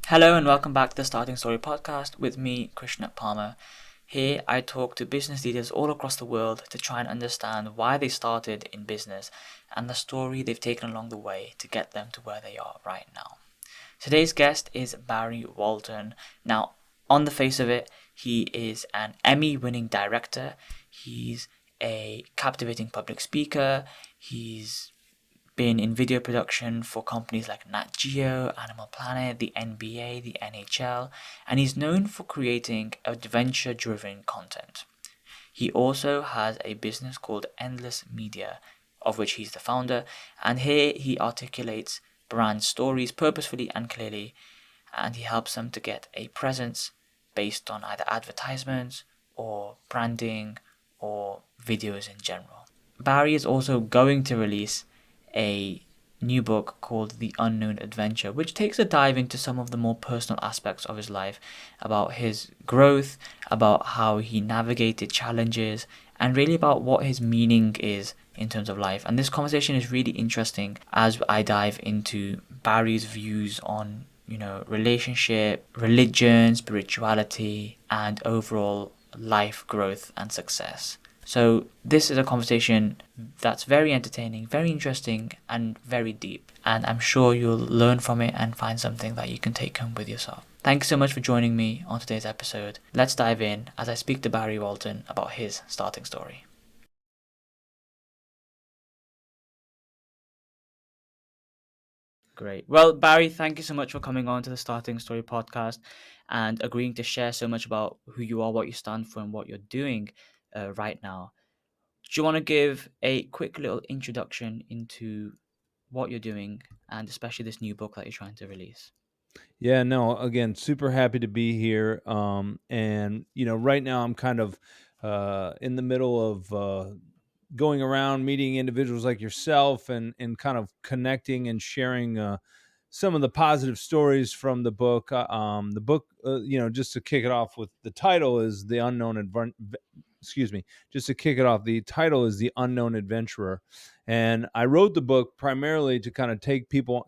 Hello and welcome back to the Starting Story podcast with me, Krishna Palmer. Here I talk to business leaders all across the world to try and understand why they started in business and the story they've taken along the way to get them to where they are right now. Today's guest is Barry Walton. Now, on the face of it, he is an Emmy winning director, he's a captivating public speaker, he's been in video production for companies like Nat Geo, Animal Planet, the NBA, the NHL, and he's known for creating adventure driven content. He also has a business called Endless Media, of which he's the founder, and here he articulates brand stories purposefully and clearly, and he helps them to get a presence based on either advertisements or branding or videos in general. Barry is also going to release a new book called The Unknown Adventure, which takes a dive into some of the more personal aspects of his life, about his growth, about how he navigated challenges, and really about what his meaning is in terms of life. And this conversation is really interesting as I dive into Barry's views on, relationship, religion, spirituality, and overall life growth and success. So this is a conversation that's very entertaining, very interesting, and very deep. And I'm sure you'll learn from it and find something that you can take home with yourself. Thanks so much for joining me on today's episode. Let's dive in as I speak to Barry Walton about his starting story. Great. Well, Barry, thank you so much for coming on to the Starting Story podcast and agreeing to share so much about who you are, what you stand for, and what you're doing right now. Do you want to give a quick little introduction into what you're doing and especially this new book that you're trying to release? Yeah, no, again, super happy to be here. And right now I'm kind of in the middle of going around meeting individuals like yourself and kind of connecting and sharing some of the positive stories from the book. Just to kick it off with the title is The Unknown excuse me, just to kick it off, the title is The Unknown Adventurer. And I wrote the book primarily to kind of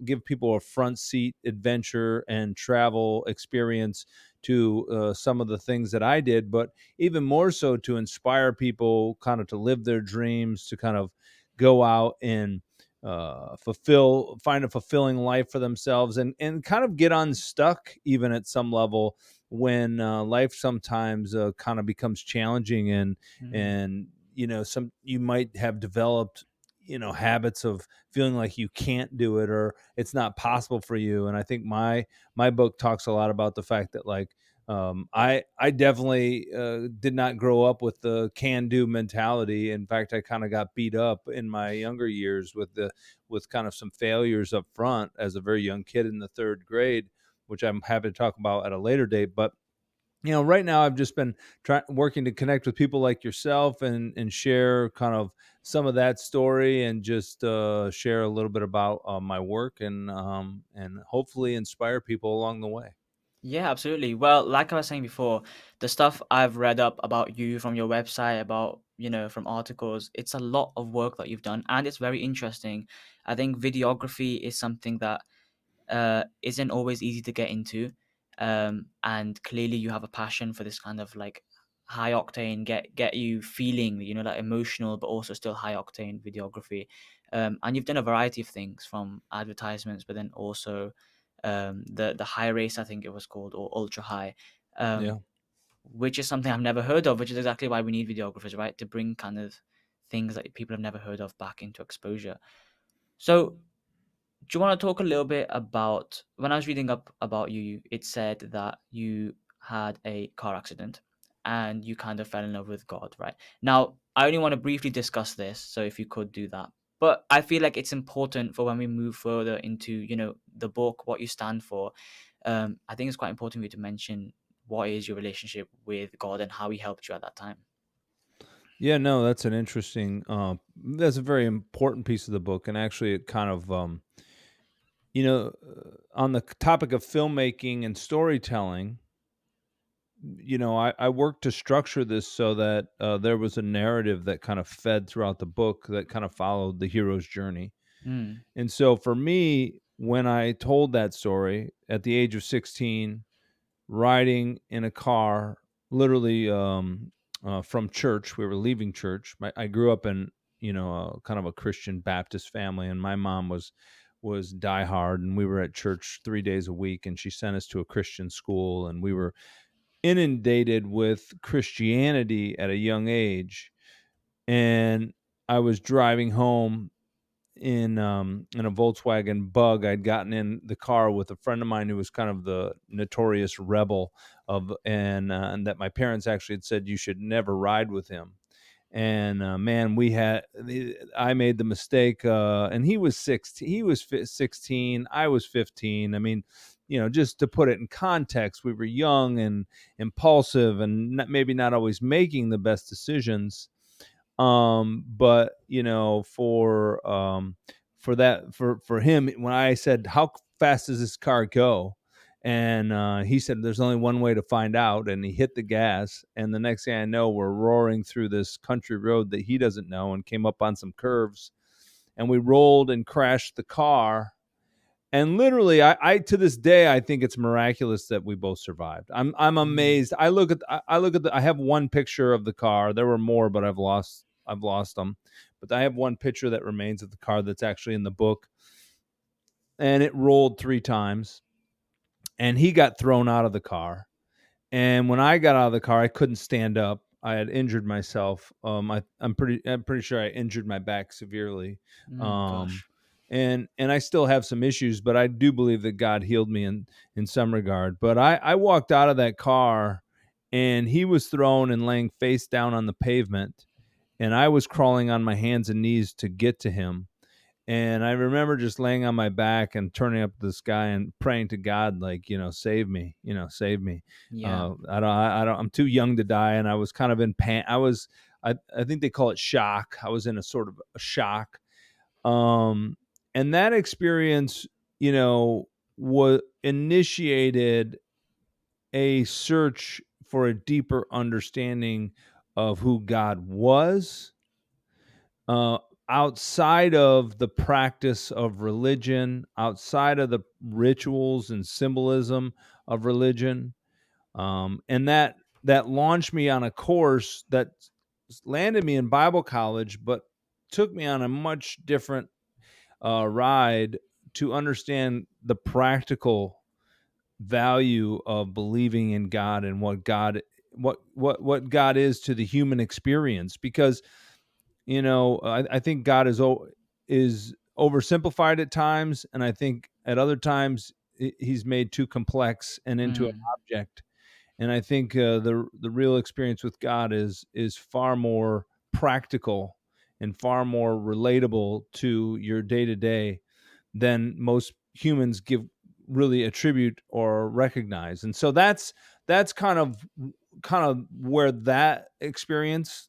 give people a front seat adventure and travel experience to some of the things that I did, but even more so to inspire people kind of to live their dreams, to kind of go out and find a fulfilling life for themselves and kind of get unstuck even at some level when life sometimes kind of becomes challenging Mm, and some you might have developed habits of feeling like you can't do it or it's not possible for you. And I think my book talks a lot about the fact that like I definitely did not grow up with the can do mentality. In fact, I kind of got beat up in my younger years with kind of some failures up front as a very young kid in the third grade, which I'm happy to talk about at a later date. But right now I've just been working to connect with people like yourself and share kind of some of that story and just share a little bit about my work and hopefully inspire people along the way. yeah, absolutely. Well, like I was saying before, the stuff I've read up about you from your website, about, from articles, it's a lot of work that you've done and it's very interesting. I think videography is something that isn't always easy to get into. And clearly you have a passion for this kind of like high octane, get you feeling, that emotional but also still high octane videography. And you've done a variety of things from advertisements, but then also the high race, I think it was called, or ultra high. Yeah. Um, which is something I've never heard of, which is exactly why we need videographers, right? To bring kind of things that people have never heard of back into exposure. So do you want to talk a little bit about when I was reading up about you, it said that you had a car accident and you kind of fell in love with God, right? Now, I only want to briefly discuss this, so if you could do that. But I feel like it's important for when we move further into, the book, what you stand for. I think it's quite important for you to mention what is your relationship with God and how he helped you at that time. Yeah, no, that's a very important piece of the book. And actually it kind of on the topic of filmmaking and storytelling, I worked to structure this so that there was a narrative that kind of fed throughout the book that kind of followed the hero's journey. Mm, And so for me, when I told that story at the age of 16, riding in a car, literally from church. We were leaving church. I grew up in kind of a Christian Baptist family, and my mom was diehard, and we were at church 3 days a week, and she sent us to a Christian school, and we were inundated with Christianity at a young age. And I was driving home in a Volkswagen Bug. I'd gotten in the car with a friend of mine who was kind of the notorious rebel and that my parents actually had said you should never ride with him. And man, I made the mistake, and he was 16. 16. I was 15. I mean, just to put it in context, we were young and impulsive, and maybe not always making the best decisions. But for him, when I said, how fast does this car go, and he said there's only one way to find out, and he hit the gas, and the next thing I know, we're roaring through this country road that he doesn't know, and came up on some curves, and we rolled and crashed the car. And literally, I to this day, I think it's miraculous that we both survived. I'm Mm. amazed. I have one picture of the car. There were more, but I've lost them. But I have one picture that remains of the car that's actually in the book, and it rolled 3 times, and he got thrown out of the car. And when I got out of the car, I couldn't stand up. I had injured myself. I'm pretty sure I injured my back severely. Um, Gosh. and I still have some issues, but I do believe that God healed me in some regard. But I walked out of that car, and he was thrown and laying face down on the pavement, and I was crawling on my hands and knees to get to him. And I remember just laying on my back and turning up to the sky and praying to God, like, save me, save me. Yeah. I'm too young to die. And I was kind of in pain. I think they call it shock. I was in a sort of a shock. Um, and that experience, was initiated a search for a deeper understanding of who God was, uh, outside of the practice of religion, outside of the rituals and symbolism of religion, and that launched me on a course that landed me in Bible college, but took me on a much different ride to understand the practical value of believing in God and what God is to the human experience. Because I think God is oversimplified at times, and I think at other times he's made too complex and into an Mm. object. And I think the real experience with God is far more practical and far more relatable to your day to day than most humans give really attribute or recognize. And so that's kind of where that experience,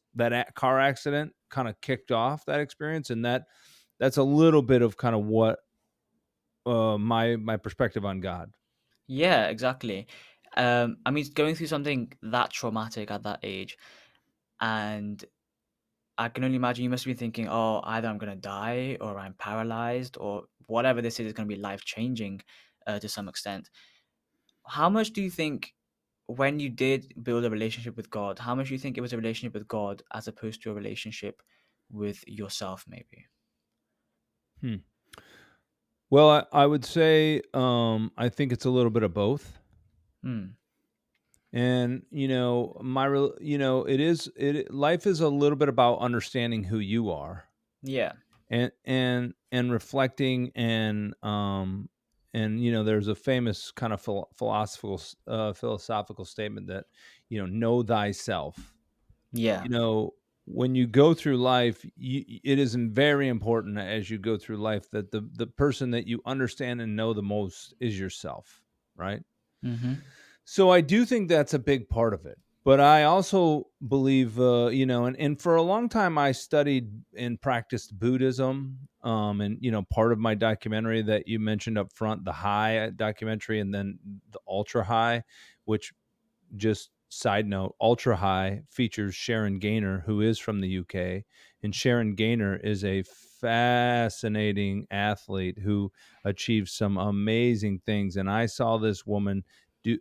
car accident, kind of kicked off that experience. And that's a little bit of kind of what my perspective on God. Yeah, exactly. I mean, going through something that traumatic at that age, and I can only imagine you must be thinking, oh, either I'm going to die or I'm paralyzed or whatever this is going to be life changing to some extent. How much do you think when you did build a relationship with God, how much do you think it was a relationship with God as opposed to a relationship with yourself, maybe? Hmm. Well, I would say I think it's a little bit of both. Hmm. And life is a little bit about understanding who you are, Yeah. and reflecting, and there's a famous kind of philosophical statement that know thyself. Yeah. you know when you go through life, it is very important as you go through life that the person that you understand and know the most is yourself, right? Mm-hmm. So I do think that's a big part of it. But I also believe, and for a long time I studied and practiced Buddhism. And, part of my documentary that you mentioned up front, the High documentary, and then the Ultra High, which, just side note, Ultra High features Sharon Gaynor, who is from the UK. And Sharon Gaynor is a fascinating athlete who achieved some amazing things. And I saw this woman do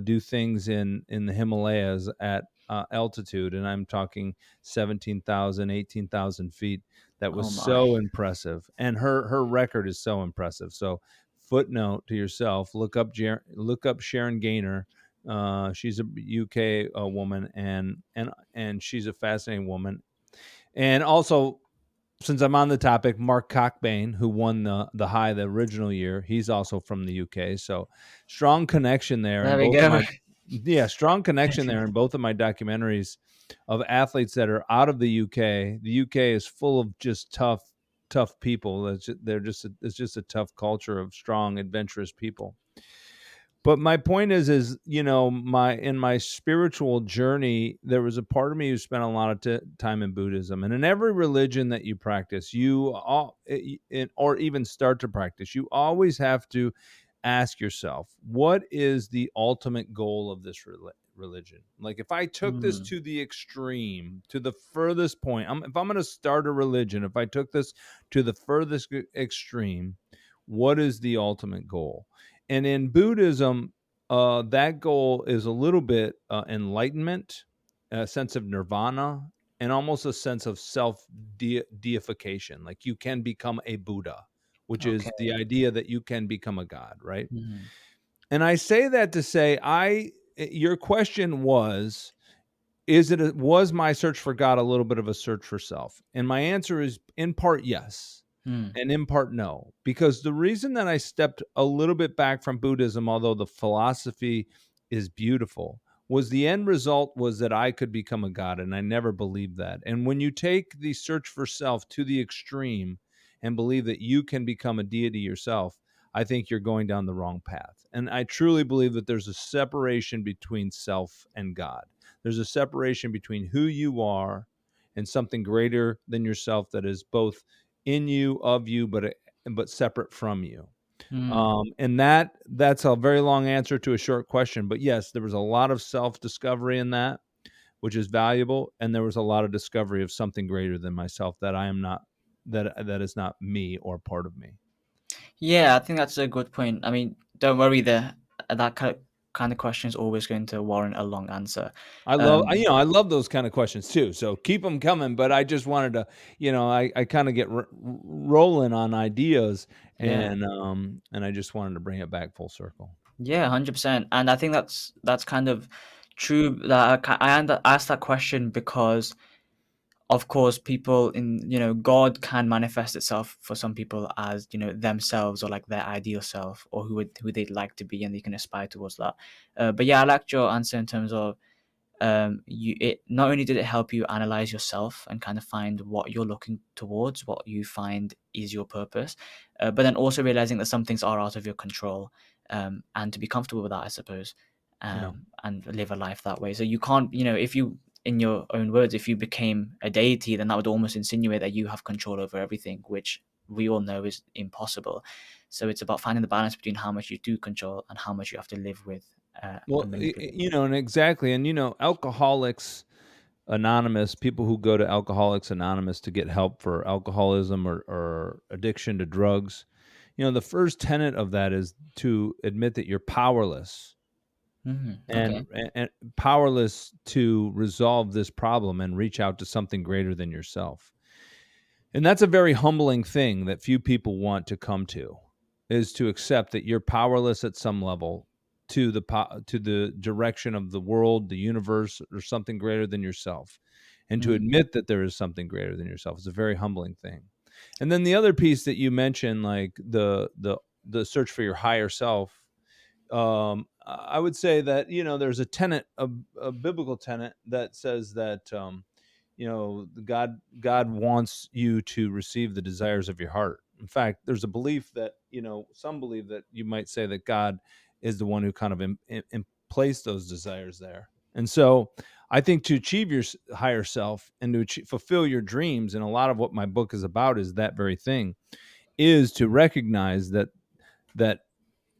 do things in the Himalayas at altitude, and I'm talking 17,000, 18,000 feet. That was Oh my. so impressive, and her record is so impressive. So, footnote to yourself: look up Sharon Gaynor. She's a UK woman, and she's a fascinating woman. And also, since I'm on the topic, Mark Cockbain, who won the high the original year, he's also from the UK. So strong connection there in There we both of go. my strong connection there in both of my documentaries of athletes that are out of the UK. The UK is full of just tough people. It's just a tough culture of strong, adventurous people. But my point is, my in my spiritual journey, there was a part of me who spent a lot of time in Buddhism, and in every religion that you practice, or even start to practice, you always have to ask yourself, what is the ultimate goal of this religion? Like, if I took this Hmm. to the extreme, to the furthest point, if I'm going to start a religion, if I took this to the furthest extreme, what is the ultimate goal? And in Buddhism, that goal is a little bit enlightenment, a sense of nirvana, and almost a sense of self deification. Like, you can become a Buddha, which Okay. is the idea that you can become a god, right? Hmm. And I say that to say, your question was my search for God a little bit of a search for self? And my answer is, in part, yes, Hmm. and in part, no. Because the reason that I stepped a little bit back from Buddhism, although the philosophy is beautiful, was the end result was that I could become a god, and I never believed that. And when you take the search for self to the extreme and believe that you can become a deity yourself, I think you're going down the wrong path. And I truly believe that there's a separation between self and God. There's a separation between who you are and something greater than yourself that is both in you, of you, but separate from you. Hmm. And that's a very long answer to a short question. But yes, there was a lot of self discovery in that, which is valuable, and there was a lot of discovery of something greater than myself that I am not, that is not me or part of me. Yeah, I think that's a good point. I mean, don't worry there. That kind of question is always going to warrant a long answer. Um, I love those kind of questions too. So keep them coming. But I just wanted to, I kind of get rolling on ideas, yeah. and I just wanted to bring it back full circle. Yeah, 100%. And I think that's kind of true that asked that question because of course people God can manifest itself for some people as themselves or like their ideal self or who they'd like to be and they can aspire towards that. But yeah, I liked your answer in terms of you it not only did it help you analyze yourself and kind of find what you're looking towards, what you find is your purpose, but then also realizing that some things are out of your control, and to be comfortable with that, I suppose, Yeah. and live a life that way. So you can't, if you, in your own words, if you became a deity, then that would almost insinuate that you have control over everything, which we all know is impossible. So it's about finding the balance between how much you do control and how much you have to live with, Well, and manipulate. and exactly, and Alcoholics Anonymous, people who go to Alcoholics Anonymous to get help for alcoholism or addiction to drugs, the first tenet of that is to admit that you're powerless, Okay. and powerless to resolve this problem and reach out to something greater than yourself. And that's a very humbling thing that few people want to come to, is to accept that you're powerless at some level to the direction of the world, the universe, or something greater than yourself. And to Mm, admit that there is something greater than yourself is a very humbling thing. And then the other piece that you mentioned, like the search for your higher self, I would say that there's a biblical tenet that says that God wants you to receive the desires of your heart. In fact, there's a belief that some believe that you might say that God is the one who kind of placed those desires there. And so, I think to achieve your higher self and to fulfill your dreams, and a lot of what my book is about is that very thing, is to recognize that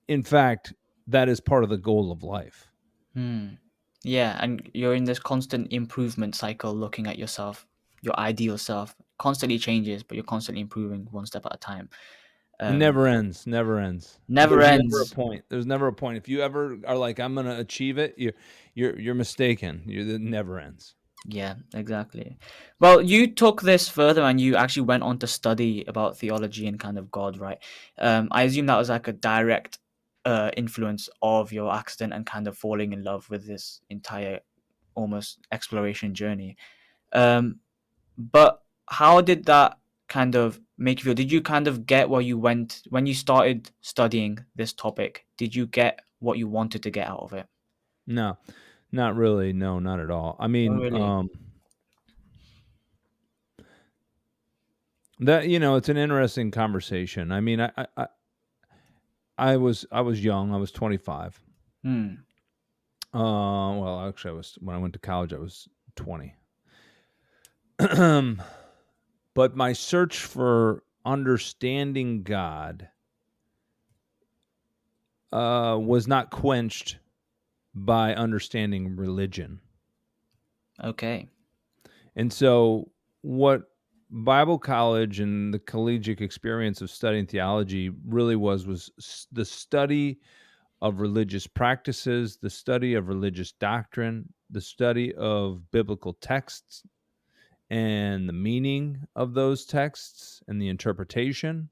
in fact, that is part of the goal of life. mm. Yeah, and you're in this constant improvement cycle looking at yourself. your ideal self constantly changes, but you're constantly improving one step at a time. It Um, never ends, never ends. never There's never a ends. point. There's never a point. If you ever are like, I'm gonna achieve it, you're mistaken. It never ends. Yeah, exactly. Well, you took this further and you actually went on to study about theology and kind of God, right? I assume that was like a direct influence of your accident and kind of falling in love with this entire almost exploration journey. Um, but how did that kind of make you feel? Did you kind of get what you went when you started studying this topic? Did you get what you wanted to get out of it? No, not really. No, not at all. I Oh, mean, really? that it's an interesting conversation. I mean, I was young. I was 25. Hmm. Well, actually, I was when I went to college. I was 20. But my search for understanding God was not quenched by understanding religion. Okay. And so, what Bible college and the collegiate experience of studying theology really was the study of religious practices, the study of religious doctrine, the study of biblical texts and the meaning of those texts and the interpretation,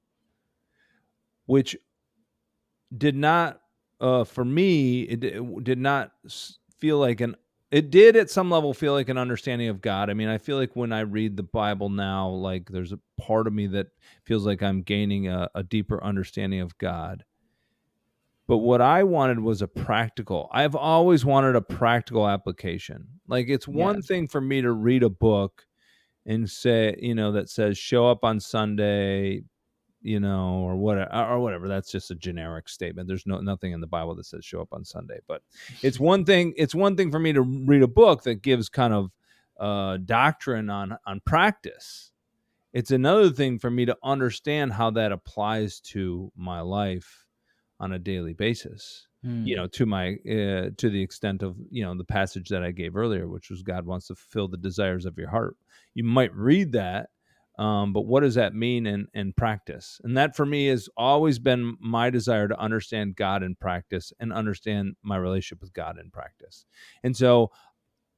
which did not, for me, it did not feel like an. It did at some level feel like an understanding of God. I mean, I feel like when I read the Bible now, like there's a part of me that feels like I'm gaining a deeper understanding of God. But what I wanted was a practical. I've always wanted a practical application. Like it's Yeah. one thing for me to read a book and say, that says show up on Sunday, or whatever. That's just a generic statement. There's nothing in the Bible that says show up on Sunday. But it's one thing for me to read a book that gives kind of doctrine on practice. It's another thing for me to understand how that applies to my life on a daily basis. Hmm. To the extent of the passage that I gave earlier, which was God wants to fulfill the desires of your heart. You might read that, but what does that mean in practice? And that for me has always been my desire to understand God in practice and understand my relationship with God in practice. And so,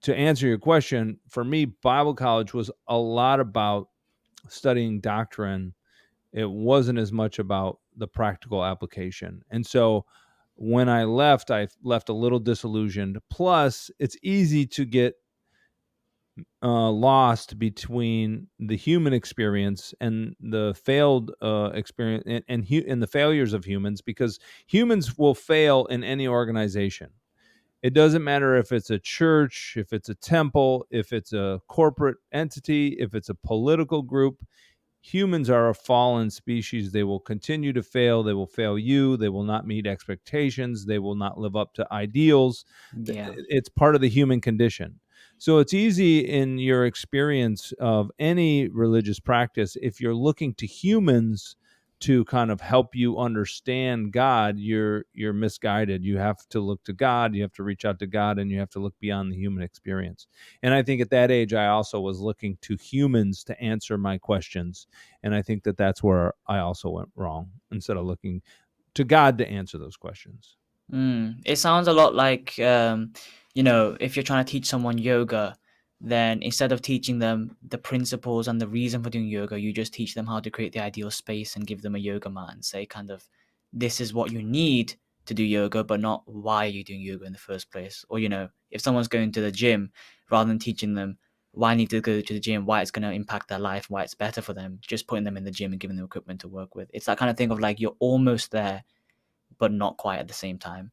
to answer your question, for me, Bible college was a lot about studying doctrine. It wasn't as much about the practical application. And so when I left a little disillusioned. Plus, it's easy to get lost between the human experience and the failed experience and the failures of humans, because humans will fail in any organization. It doesn't matter if it's a church, if it's a temple, if it's a corporate entity, if it's a political group. Humans are a fallen species. They will continue to fail. They will fail you. They will not meet expectations. They will not live up to ideals. Yeah. It's part of the human condition. So it's easy in your experience of any religious practice, if you're looking to humans to kind of help you understand God, you're misguided. You have to look to God, you have to reach out to God, and you have to look beyond the human experience. And I think at that age I also was looking to humans to answer my questions, and I think that that's where I also went wrong, instead of looking to God to answer those questions. It sounds a lot like, if you're trying to teach someone yoga, then instead of teaching them the principles and the reason for doing yoga, you just teach them how to create the ideal space and give them a yoga mat and say, kind of, this is what you need to do yoga, but not why you're doing yoga in the first place. Or, if someone's going to the gym, rather than teaching them why I need to go to the gym, why it's going to impact their life, why it's better for them, just putting them in the gym and giving them equipment to work with. It's that kind of thing of like, you're almost there but not quite at the same time.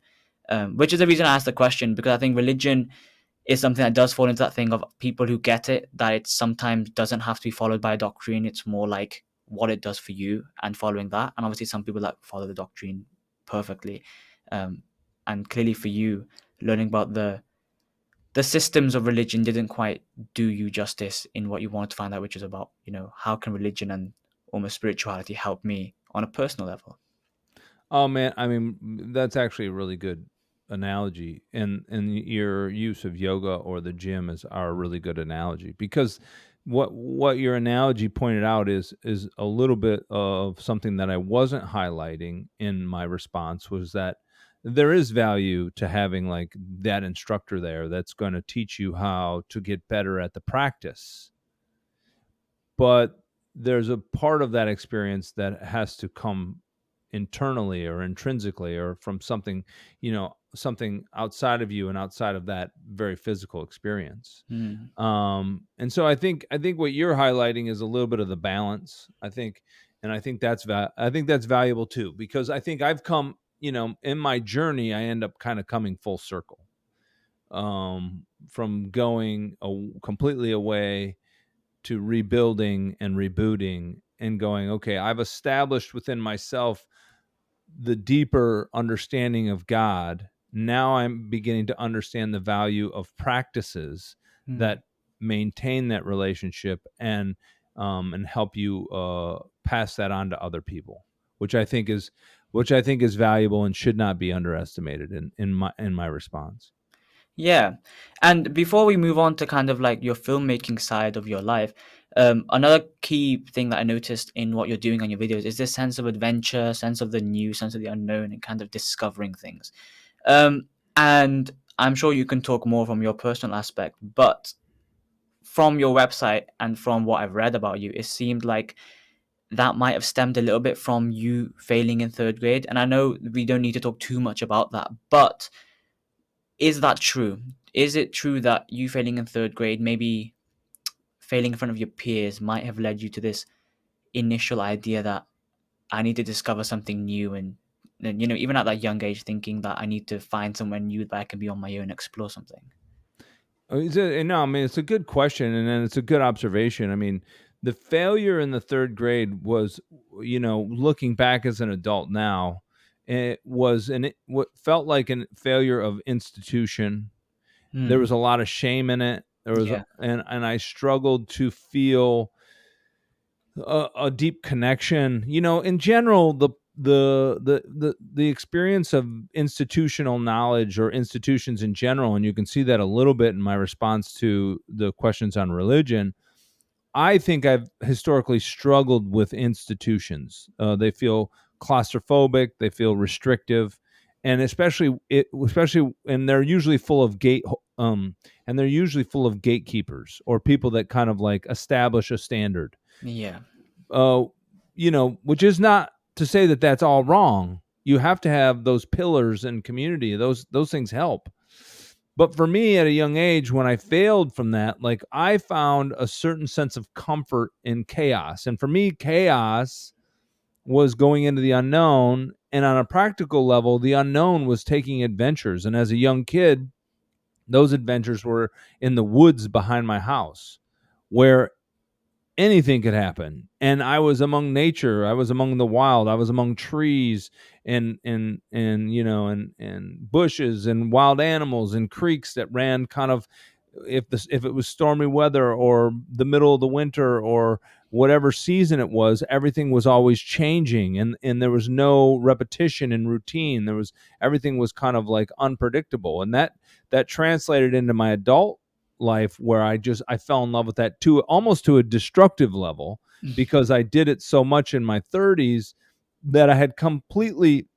Which is the reason I asked the question, because I think religion is something that does fall into that thing of people who get it, that it sometimes doesn't have to be followed by a doctrine. It's more like what it does for you and following that. And obviously, some people that follow the doctrine perfectly. Um, and clearly, for you, learning about the systems of religion didn't quite do you justice in what you wanted to find out, which is about how can religion and almost spirituality help me on a personal level. Oh man, I mean that's actually a really good analogy, and your use of yoga or the gym is are a really good analogy, because what your analogy pointed out is a little bit of something that I wasn't highlighting in my response, was that there is value to having like that instructor there that's going to teach you how to get better at the practice. But there's a part of that experience that has to come internally or intrinsically or from something, something outside of you and outside of that very physical experience. Mm. And so I think what you're highlighting is a little bit of the balance. I think that's valuable too, because I think I've come, in my journey, I end up kind of coming full circle, from going completely away to rebuilding and rebooting and going, okay, I've established within myself the deeper understanding of God. Now I'm beginning to understand the value of practices Mm. that maintain that relationship and help you pass that on to other people, which I think is valuable and should not be underestimated in my response. Yeah. And before we move on to kind of like your filmmaking side of your life, another key thing that I noticed in what you're doing on your videos is this sense of adventure, sense of the new, sense of the unknown, and kind of discovering things. Um, and I'm sure you can talk more from your personal aspect, but from your website and from what I've read about you, it seemed like that might have stemmed a little bit from you failing in third grade. And I know we don't need to talk too much about that, but is that true? Is it true that you failing in third grade, maybe failing in front of your peers, might have led you to this initial idea that I need to discover something new and even at that young age, thinking that I need to find somewhere new that I can be on my own, explore something? No, I mean, it's a good question, and then it's a good observation. I mean, the failure in the third grade was, looking back as an adult now, it was what felt like a failure of institution. There Hmm. was a lot of shame in it. Yeah. And I struggled to feel a deep connection. In general, the experience of institutional knowledge or institutions in general, and you can see that a little bit in my response to the questions on religion. I think I've historically struggled with institutions. They feel claustrophobic, they feel restrictive, and and they're usually full of and they're usually full of gatekeepers or people that kind of like establish a standard. Yeah. uh, which is not to say that that's all wrong. You have to have those pillars and community. Those things help. But for me, at a young age, when I failed from that, like I found a certain sense of comfort in chaos. And for me, chaos was going into the unknown. And on a practical level, the unknown was taking adventures. And as a young kid, those adventures were in the woods behind my house, where anything could happen, and I was among nature, I was among the wild, I was among trees and and bushes and wild animals and creeks that ran kind of, if it was stormy weather or the middle of the winter or whatever season it was, everything was always changing, and there was no repetition and routine. There was Everything was kind of like unpredictable, and that translated into my adult life, where I fell in love with that, to almost to a destructive level, because I did it so much in my 30s that I had completely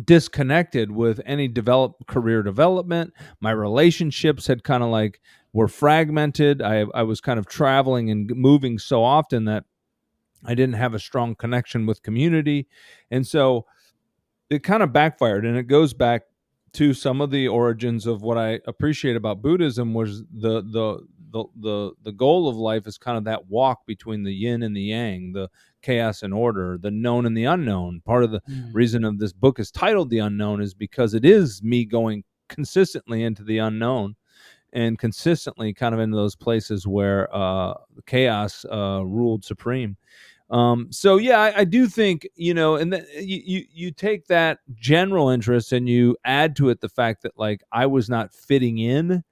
disconnected with any career development. My relationships had kind of like were fragmented. I was kind of traveling and moving so often that I didn't have a strong connection with community. And so it kind of backfired, and it goes back to some of the origins of what I appreciate about Buddhism, was the goal of life is kind of that walk between the yin and the yang, the chaos and order, the known and the unknown. Part of the Mm. reason of this book is titled The Unknown is because it is me going consistently into the unknown and consistently kind of into those places where chaos ruled supreme. So yeah, I do think, and you take that general interest and you add to it the fact that like I was not fitting in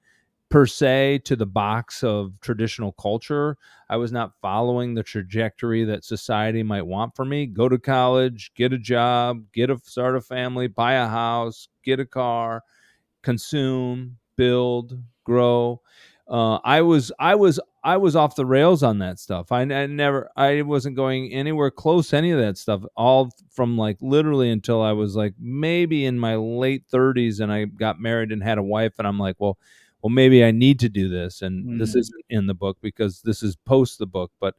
per se to the box of traditional culture. I was not following the trajectory that society might want for me. Go to college, get a job, start a family, buy a house, get a car, consume, build, grow. I was I was off the rails on that stuff. I wasn't going anywhere close to any of that stuff. All from like literally until I was like maybe in my late 30s, and I got married and had a wife, and I'm like, well, maybe I need to do this, and this Mm. isn't in the book because this is post the book, but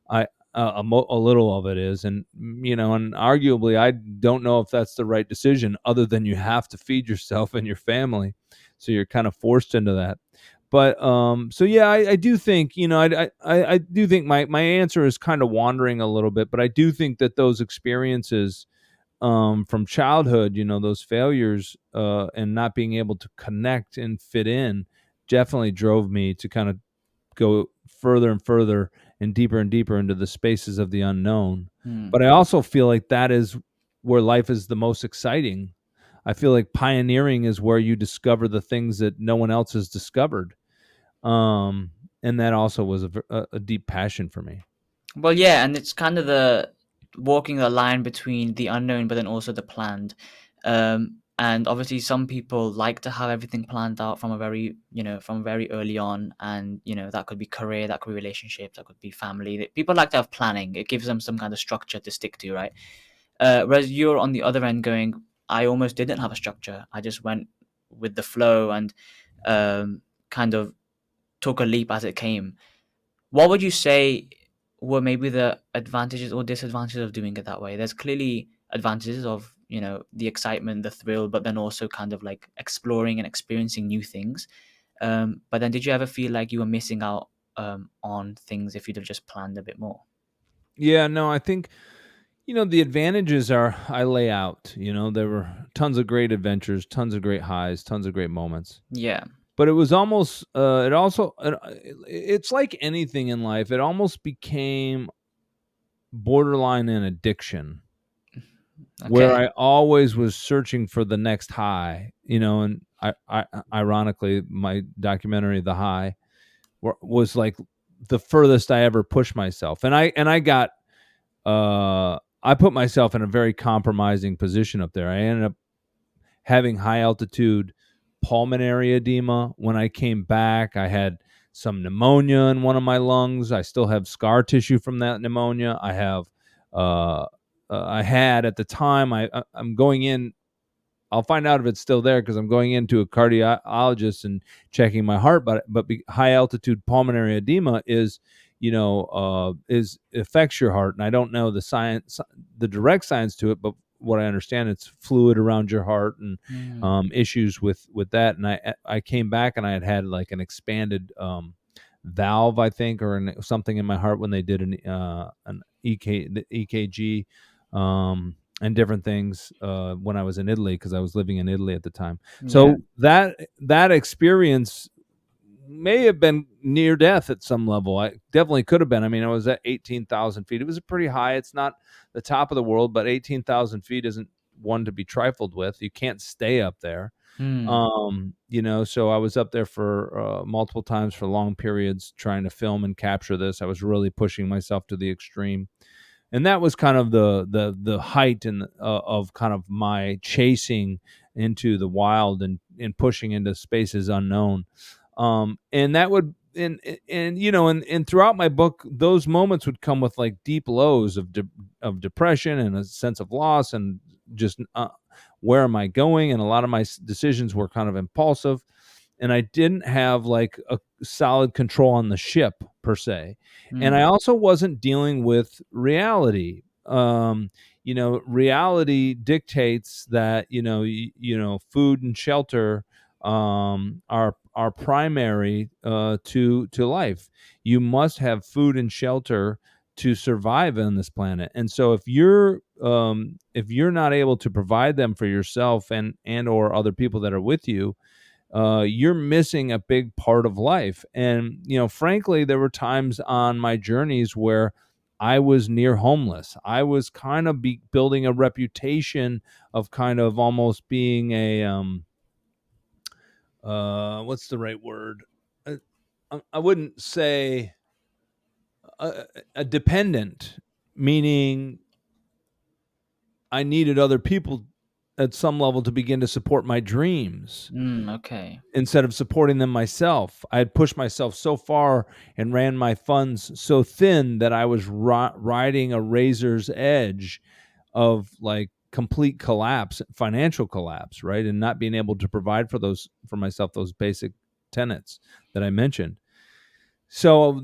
I. A little of it is, and and arguably, I don't know if that's the right decision. Other than you have to feed yourself and your family, so you're kind of forced into that. But so yeah, I do think I do think my answer is kind of wandering a little bit, but I do think that those experiences from childhood, those failures and not being able to connect and fit in, definitely drove me to kind of go further and further and deeper into the spaces of the unknown. Mm. But I also feel like that is where life is the most exciting. I feel like pioneering is where you discover the things that no one else has discovered. Um, and that also was a deep passion for me. Well, yeah, and it's kind of the walking the line between the unknown, but then also the planned. And obviously, some people like to have everything planned out from a very, from very early on, and that could be career, that could be relationships, that could be family. People like to have planning. It gives them some kind of structure to stick to, right? Whereas you're on the other end going, I almost didn't have a structure. I just went with the flow and kind of took a leap as it came. What would you say were maybe the advantages or disadvantages of doing it that way? There's clearly advantages of, the excitement, the thrill, but then also kind of like exploring and experiencing new things. But then did you ever feel like you were missing out on things if you'd have just planned a bit more? Yeah, no, I think the advantages are I lay out. There were tons of great adventures, tons of great highs, tons of great moments. Yeah. But it was almost it's like anything in life. It almost became borderline an addiction where Okay. I always was searching for the next high, and I ironically, my documentary, The High, was like the furthest I ever pushed myself. And I got, I put myself in a very compromising position up there. I ended up having high altitude pulmonary edema. When I came back, I had some pneumonia in one of my lungs. I still have scar tissue from that pneumonia. Uh, I had at the time. I'm going in. I'll find out if it's still there because I'm going into a cardiologist and checking my heart. But high altitude pulmonary edema is affects your heart, and I don't know the science, the direct science to it, but what I understand, it's fluid around your heart and Mm. issues with that. And I came back and I had like an expanded valve, I think, or something in my heart when they did an the EKG. And different things when I was in Italy because I was living in Italy at the time. Yeah. So that experience may have been near death at some level. I definitely could have been. I mean, I was at 18,000 feet. It was pretty high. It's not the top of the world, but 18,000 feet isn't one to be trifled with. You can't stay up there. Mm. So I was up there for multiple times for long periods trying to film and capture this. I was really pushing myself to the extreme, and that was kind of the height and of kind of my chasing into the wild and pushing into spaces unknown. And that would and throughout my book, those moments would come with like deep lows of depression and a sense of loss and just where am I going? And a lot of my decisions were kind of impulsive, and I didn't have like a solid control on the ship per se. And I Mm. also wasn't dealing with reality. Reality dictates that food and shelter are primary to life. You must have food and shelter to survive on this planet. And so if you're not able to provide them for yourself and or other people that are with you, you're missing a big part of life. And, frankly, there were times on my journeys where I was near homeless. I was kind of building a reputation of kind of almost being what's the right word? Uh, I wouldn't say a dependent, meaning I needed other people at some level to begin to support my dreams Okay. instead of supporting them myself. I had pushed myself so far and ran my funds so thin that I was riding a razor's edge of like complete collapse, financial collapse, right? And not being able to provide for myself those basic tenets that I mentioned. So,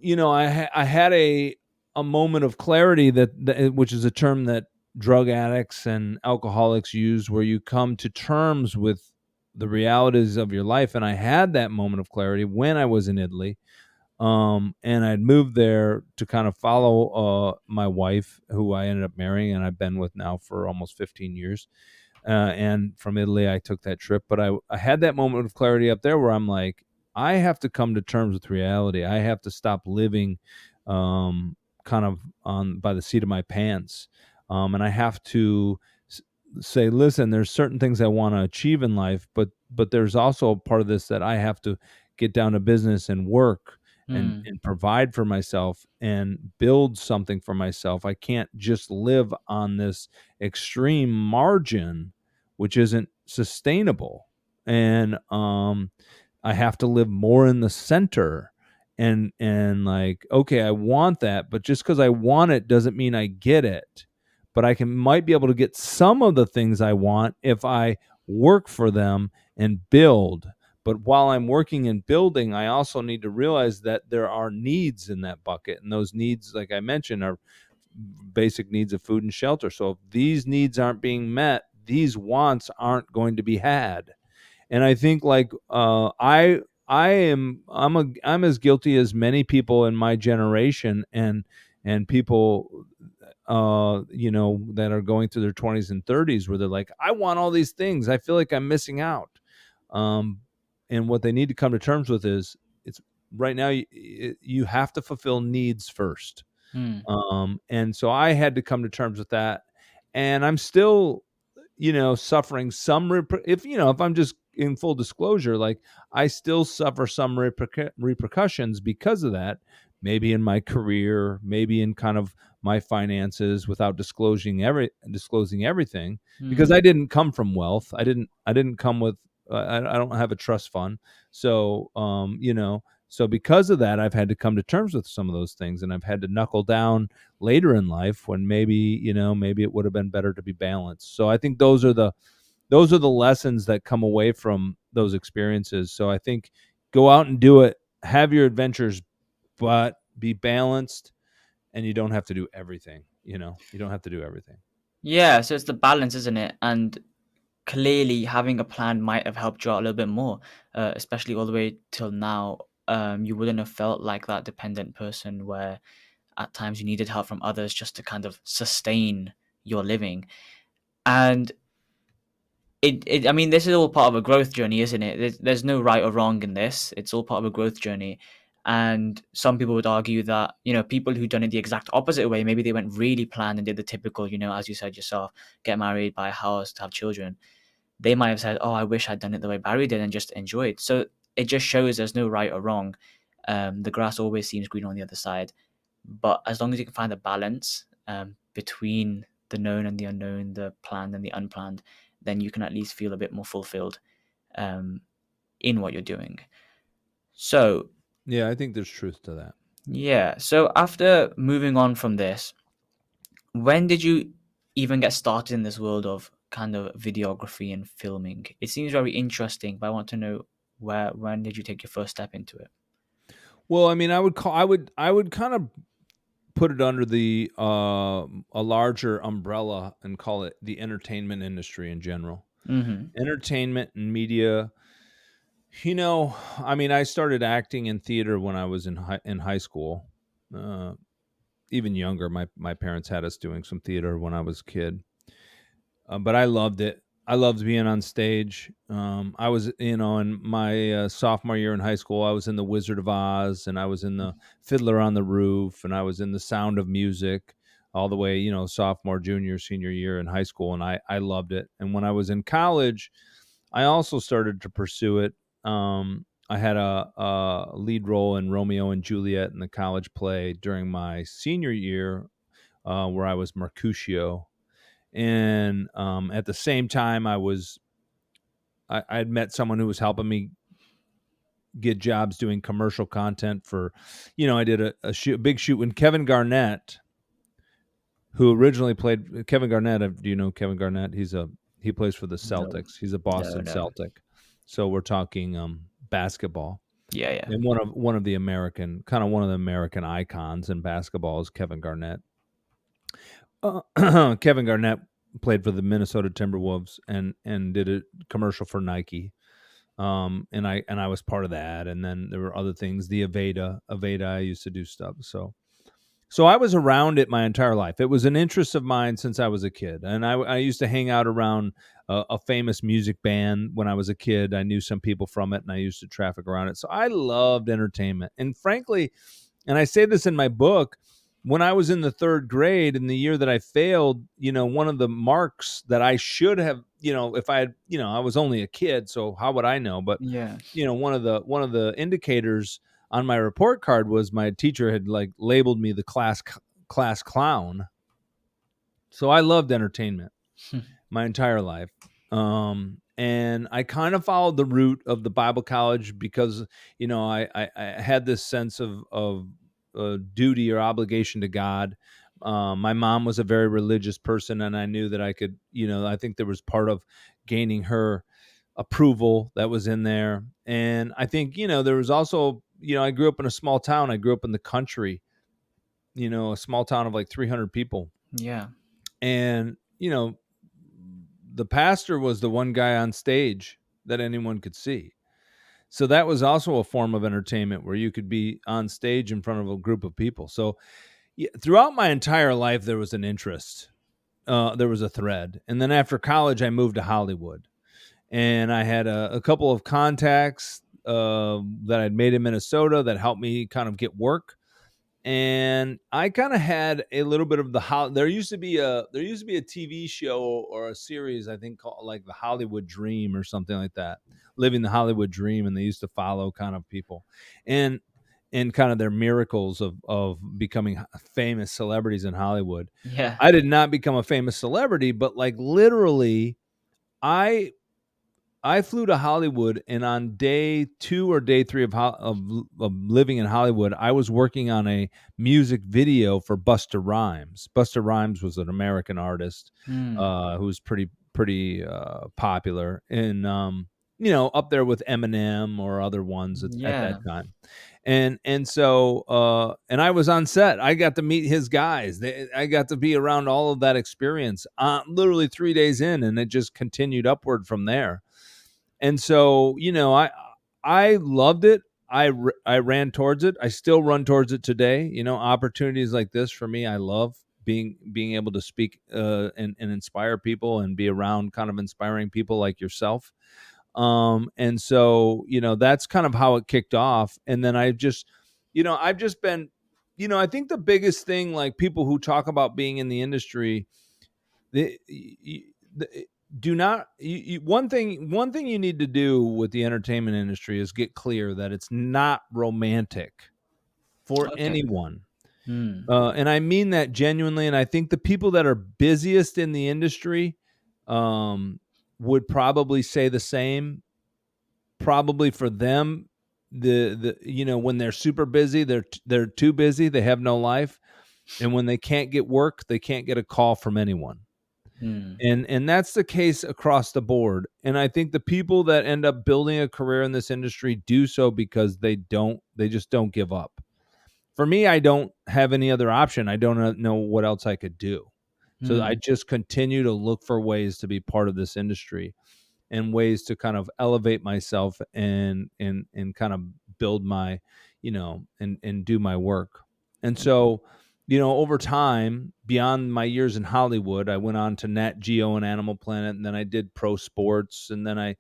I had a moment of clarity that which is a term that drug addicts and alcoholics use, where you come to terms with the realities of your life. And I had that moment of clarity when I was in Italy, and I'd moved there to kind of follow my wife, who I ended up marrying, and I've been with now for almost 15 years. And from Italy, I took that trip. But I had that moment of clarity up there where I'm like, I have to come to terms with reality. I have to stop living kind of on by the seat of my pants. And I have to say, listen, there's certain things I want to achieve in life, but there's also a part of this that I have to get down to business and work Hmm. and provide for myself and build something for myself. I can't just live on this extreme margin, which isn't sustainable. And I have to live more in the center, and like, okay, I want that, but just because I want it doesn't mean I get it. But I can might be able to get some of the things I want if I work for them and build. But while I'm working and building, I also need to realize that there are needs in that bucket. And those needs, like I mentioned, are basic needs of food and shelter. So if these needs aren't being met, these wants aren't going to be had. And I think like I'm as guilty as many people in my generation, and people that are going through their 20s and 30s, where they're like, I want all these things, I feel like I'm missing out. um and what they need to come to terms with is, it's right now, you have to fulfill needs first. Hmm. And so I had to come to terms with that. And I'm still, suffering some, if I'm just in full disclosure, like, I still suffer some repercussions because of that, maybe in my career, maybe in kind of my finances, without disclosing everything, because Hmm. I didn't come from wealth. I didn't come with, I don't have a trust fund. So, so because of that, I've had to come to terms with some of those things, and I've had to knuckle down later in life when maybe it would have been better to be balanced. So I think those are the lessons that come away from those experiences. So I think, go out and do it, have your adventures, but be balanced, and you don't have to do everything. You don't have to do everything. Yeah, so it's the balance, isn't it? And clearly, having a plan might have helped you out a little bit more, especially all the way till now. You wouldn't have felt like that dependent person where at times you needed help from others just to kind of sustain your living. And I mean, this is all part of a growth journey, isn't it? There's no right or wrong in this. It's all part of a growth journey. And some people would argue that, people who done it the exact opposite way, maybe they went really planned and did the typical, as you said yourself, get married, buy a house, to have children. They might have said, "Oh, I wish I'd done it the way Barry did and just enjoyed." So it just shows there's no right or wrong. The grass always seems green on the other side. But as long as you can find a balance between the known and the unknown, the planned and the unplanned, then you can at least feel a bit more fulfilled um, in what you're doing. So, Yeah, I think there's truth to that. yeah. So, after moving on from this, when did you even get started in this world of kind of videography and filming? It seems very interesting, but I want to know when did you take your first step into it? Well, I mean, I would kind of put it under the a larger umbrella and call it the entertainment industry in general. Mm-hmm. Entertainment and media. I mean, I started acting in theater when I was in high school. Uh, Even younger, my parents had us doing some theater when I was a kid. But I loved it. I loved being on stage. I was, in my sophomore year in high school, I was in The Wizard of Oz, and I was in the Fiddler on the Roof, and I was in The Sound of Music, all the way, sophomore, junior, senior year in high school, and I loved it. And when I was in college, I also started to pursue it. I had a lead role in Romeo and Juliet in the college play during my senior year, where I was Mercutio, And at the same time, I had met someone who was helping me get jobs doing commercial content for, I did a big shoot when Kevin Garnett, who originally played Kevin Garnett. Do you know Kevin Garnett? He plays for the No, Celtics. He's a no, Boston no. Celtic. So we're talking basketball. Yeah, yeah. And one of the American icons in basketball is Kevin Garnett. Kevin Garnett played for the Minnesota Timberwolves and did a commercial for Nike. And I was part of that. And then there were other things. The Aveda, I used to do stuff. So I was around it my entire life. It was an interest of mine since I was a kid, and I used to hang out around a famous music band when I was a kid. I knew some people from it, and I used to traffic around it. So I loved entertainment, and frankly, and I say this in my book, when I was in the third grade, in the year that I failed, one of the marks that I should have, if I had, I was only a kid, so how would I know? But Yeah. one of the indicators on my report card was my teacher had like labeled me the class clown. So I loved entertainment my entire life. And I kind of followed the route of the Bible college because, I had this sense of duty or obligation to God. My mom was a very religious person, and I knew that I could, I think there was part of gaining her approval that was in there. And I think, there was also, I grew up in a small town. I grew up in the country, a small town of like 300 people. Yeah. And, the pastor was the one guy on stage that anyone could see. So that was also a form of entertainment where you could be on stage in front of a group of people. So yeah, throughout my entire life, there was an interest. There was a thread. And then after college, I moved to Hollywood. And I had a couple of contacts that I'd made in Minnesota that helped me kind of get work. And I kind of had a little bit of there used to be a TV show or a series, I think, called like the Hollywood Dream or something like that, living the Hollywood Dream. And they used to follow kind of people and kind of their miracles of becoming famous celebrities in Hollywood. Yeah. I did not become a famous celebrity, but like literally I I flew to Hollywood, and on day 2 or day 3 of living in Hollywood, I was working on a music video for Busta Rhymes. Busta Rhymes was an American artist, Mm. who was pretty popular and, up there with Eminem or other ones at that Yeah. time. And I was on set. I got to meet his guys. I got to be around all of that experience, literally 3 days in, and it just continued upward from there. And so, I loved it. I ran towards it. I still run towards it today. Opportunities like this for me, I love being able to speak and inspire people and be around kind of inspiring people like yourself. And so, that's kind of how it kicked off. And then I've just been, I think the biggest thing, like people who talk about being in the industry, the, the do not one thing you need to do with the entertainment industry is get clear that it's not romantic for Okay. anyone. Mm. And I mean that genuinely. And I think the people that are busiest in the industry would probably say the same. Probably for them, when they're super busy, they're too busy. They have no life, and when they can't get work, they can't get a call from anyone. Mm. And that's the case across the board. And I think the people that end up building a career in this industry do so because they just don't give up. For me, I don't have any other option. I don't know what else I could do. So I Mm. just continue to look for ways to be part of this industry and ways to kind of elevate myself and kind of build my, and do my work. And so, over time, beyond my years in Hollywood, I went on to Nat Geo and Animal Planet, and then I did pro sports, and then I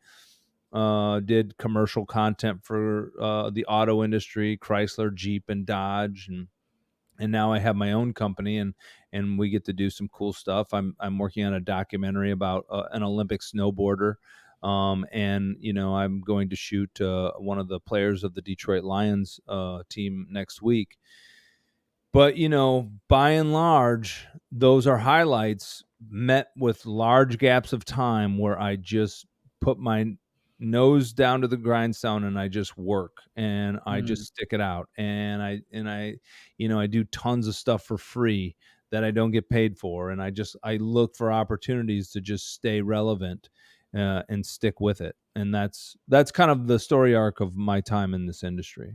did commercial content for the auto industry, Chrysler, Jeep, and Dodge, and now I have my own company, and we get to do some cool stuff. I'm working on a documentary about an Olympic snowboarder, and I'm going to shoot one of the players of the Detroit Lions team next week. But by and large, those are highlights. met with large gaps of time where I just put my nose down to the grindstone and I just work and I just Hmm. stick it out and I I do tons of stuff for free that I don't get paid for, and I look for opportunities to just stay relevant and stick with it. And that's kind of the story arc of my time in this industry.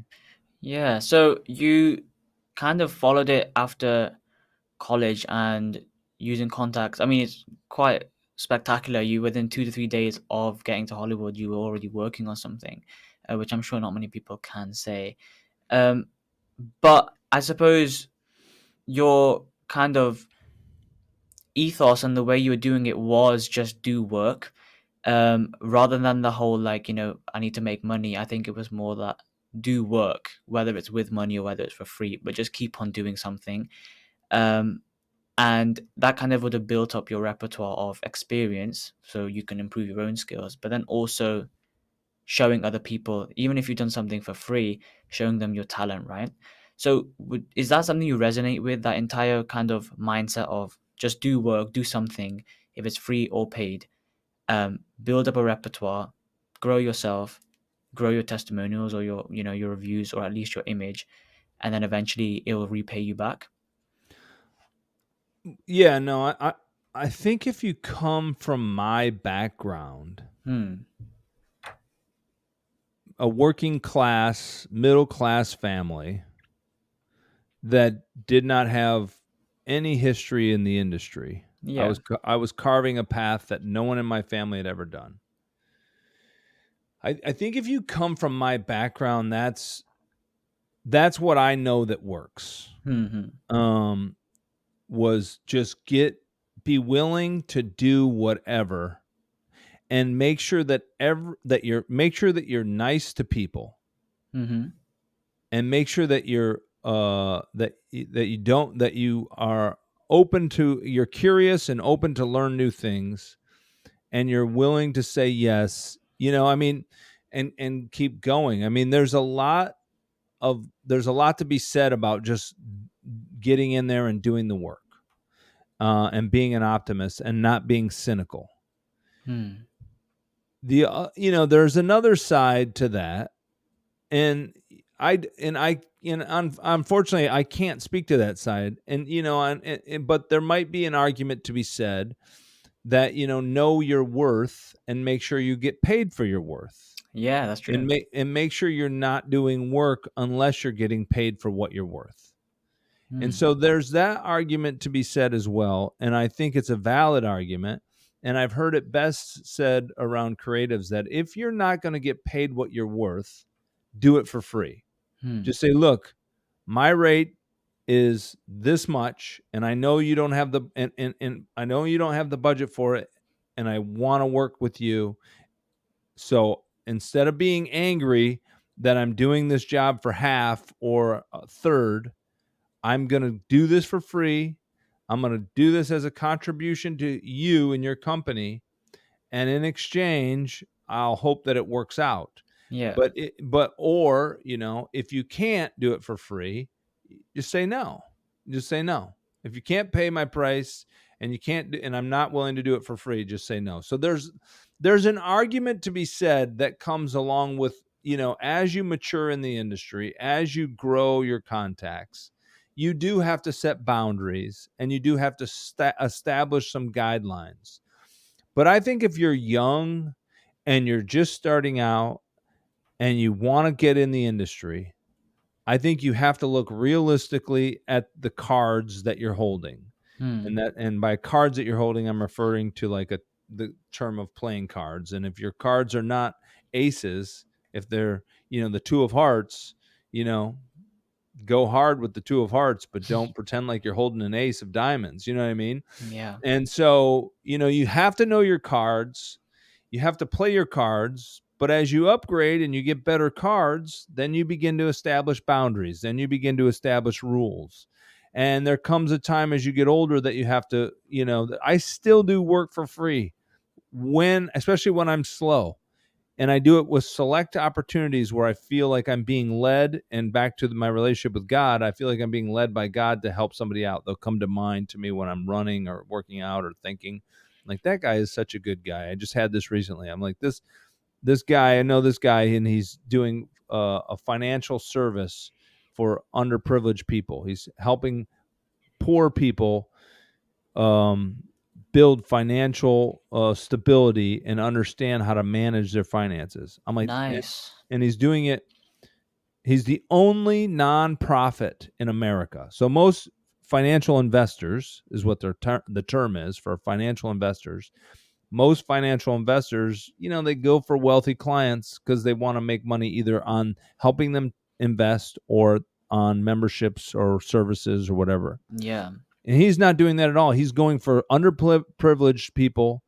Yeah. So you kind of followed it after college and using contacts. I mean, it's quite spectacular. You within 2 to 3 days of getting to Hollywood, you were already working on something, which I'm sure not many people can say. Um, but I suppose your kind of ethos and the way you were doing it was just do work, rather than the whole like I need to make money. I think it was more that do work, whether it's with money or whether it's for free, but just keep on doing something. Um, and that kind of would have built up your repertoire of experience so you can improve your own skills, but then also showing other people, even if you've done something for free, showing them your talent, right? So is that something you resonate with, that entire kind of mindset of just do work, do something, if it's free or paid, build up a repertoire, grow yourself, grow your testimonials or your your reviews, or at least your image, and then eventually it will repay you back? Yeah, no, I think if you come from my background, Hmm. a working class, middle class family that did not have any history in the industry. Yeah. I was carving a path that no one in my family had ever done. I think if you come from my background, that's what I know that works. Hmm. Um, was just be willing to do whatever and make sure that you're nice to people, Hmm. and make sure that you are open to you're curious and open to learn new things, and you're willing to say yes, I mean, and keep going. I mean, there's a lot to be said about just getting in there and doing the work, and being an optimist and not being cynical. Hmm. There's another side to that, and unfortunately I can't speak to that side, and but there might be an argument to be said that know your worth and make sure you get paid for your worth, Yeah, that's and true. make sure you're not doing work unless you're getting paid for what you're worth. And Hmm. so there's that argument to be said as well, and I think it's a valid argument. And I've heard it best said around creatives that if you're not going to get paid what you're worth, do it for free. Hmm. Just say, look, my rate is this much, and I know you don't have and I know you don't have the budget for it, and I want to work with you. So instead of being angry that I'm doing this job for half or a third, I'm going to do this for free. I'm going to do this as a contribution to you and your company, and in exchange, I'll hope that it works out. Yeah. Or if you can't do it for free, just say no. Just say no. If you can't pay my price and you can't and I'm not willing to do it for free, just say no. So there's an argument to be said that comes along with, as you mature in the industry, as you grow your contacts, you do have to set boundaries and you do have to establish some guidelines. But I think if you're young and you're just starting out and you want to get in the industry, I think you have to look realistically at the cards that you're holding. Hmm. And by cards that you're holding, I'm referring to like the term of playing cards. And if your cards are not aces, if they're, the two of hearts, you know, go hard with the two of hearts, but don't pretend like you're holding an ace of diamonds. You know what I mean? Yeah. And so, you have to know your cards. You have to play your cards. But as you upgrade and you get better cards, then you begin to establish boundaries. Then you begin to establish rules. And there comes a time as you get older that you have to, I still do work for free especially when I'm slow. And I do it with select opportunities where I feel like I'm being led. And back to my relationship with God, I feel like I'm being led by God to help somebody out. They'll come to mind to me when I'm running or working out or thinking, like, that guy is such a good guy. I just had this recently. I'm like, this guy, I know this guy, and he's doing a financial service for underprivileged people. He's helping poor people um, build financial stability and understand how to manage their finances. I'm like, Nice. and he's doing it. He's the only nonprofit in America. So most financial investors is what the term is for financial investors. Most financial investors, they go for wealthy clients because they want to make money either on helping them invest or on memberships or services or whatever. Yeah. And he's not doing that at all. He's going for underprivileged people,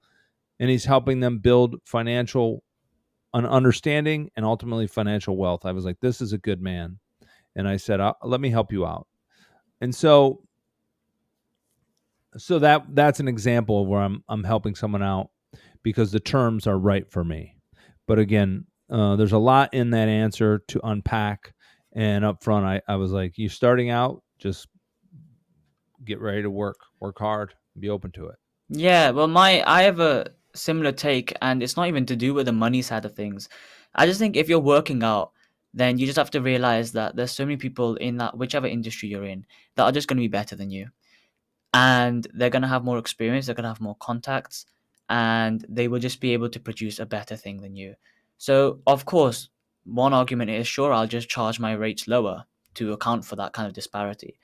and he's helping them build financial an understanding and ultimately financial wealth. I was like, this is a good man. And I said, let me help you out. And so that's an example of where I'm helping someone out because the terms are right for me. But again, there's a lot in that answer to unpack. And up front, I was like, you starting out, just get ready to work hard, be open to it. Yeah, well, I have a similar take, and it's not even to do with the money side of things. I just think if you're working out, then you just have to realize that there's so many people in that whichever industry you're in that are just going to be better than you, and they're going to have more experience, they're going to have more contacts, and they will just be able to produce a better thing than you. So, of course, one argument is sure, I'll just charge my rates lower to account for that kind of disparity.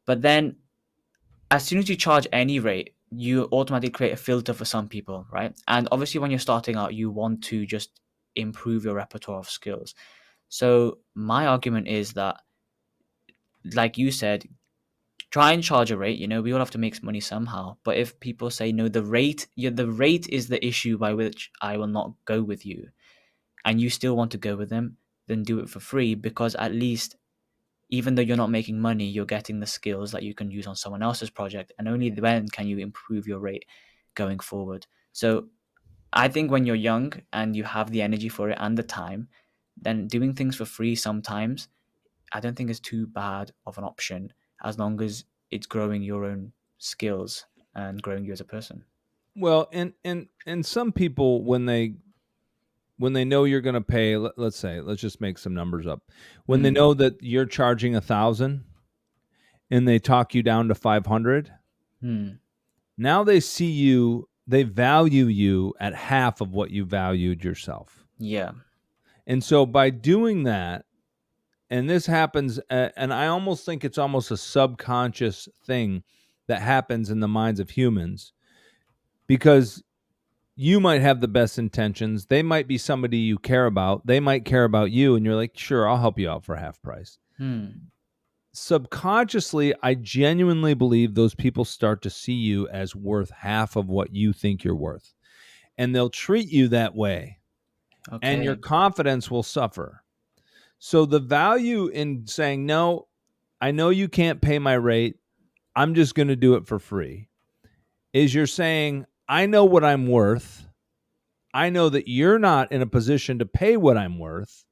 But then as soon as you charge any rate, you automatically create a filter for some people, right? And obviously, when you're starting out, you want to just improve your repertoire of skills. So, my argument is that, like you said, try and charge a rate. We all have to make money somehow. But if people say no, the rate is the issue by which I will not go with you, and you still want to go with them, then do it for free because at least even though you're not making money, you're getting the skills that you can use on someone else's project, and only then can you improve your rate going forward. So I think when you're young and you have the energy for it and the time, then doing things for free sometimes, I don't think is too bad of an option as long as it's growing your own skills and growing you as a person. Well, and some people when they know you're going to pay, let's say, let's just make some numbers up. When they Hmm. know that you're charging 1,000 and they talk you down to 500, Hmm. now they value you at half of what you valued yourself. Yeah. And so by doing that, and this happens, and I almost think it's almost a subconscious thing that happens in the minds of humans because you might have the best intentions. They might be somebody you care about. They might care about you, and you're like, sure, I'll help you out for half price. Hmm. Subconsciously, I genuinely believe those people start to see you as worth half of what you think you're worth. And they'll treat you that way, and your Okay. confidence will suffer. So, the value in saying, no, I know you can't pay my rate, I'm just going to do it for free, is you're saying, I know what I'm worth. I know that you're not in a position to pay what I'm worth,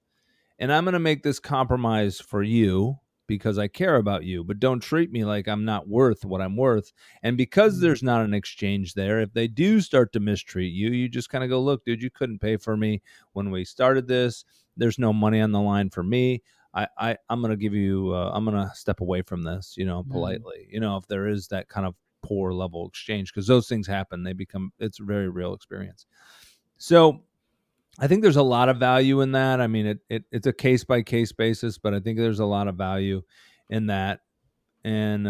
and I'm going to make this compromise for you because I care about you, but don't treat me like I'm not worth what I'm worth. And because Hmm. there's not an exchange there, if they do start to mistreat you, you just kind of go, look, dude, you couldn't pay for me when we started this. There's no money on the line for me. I'm going to give you, I'm going to step away from this, Hmm. politely, if there is that kind of poor level exchange, because those things happen, it's a very real experience. So I think there's a lot of value in that. I mean, it's a case by case basis, but I think there's a lot of value in that. And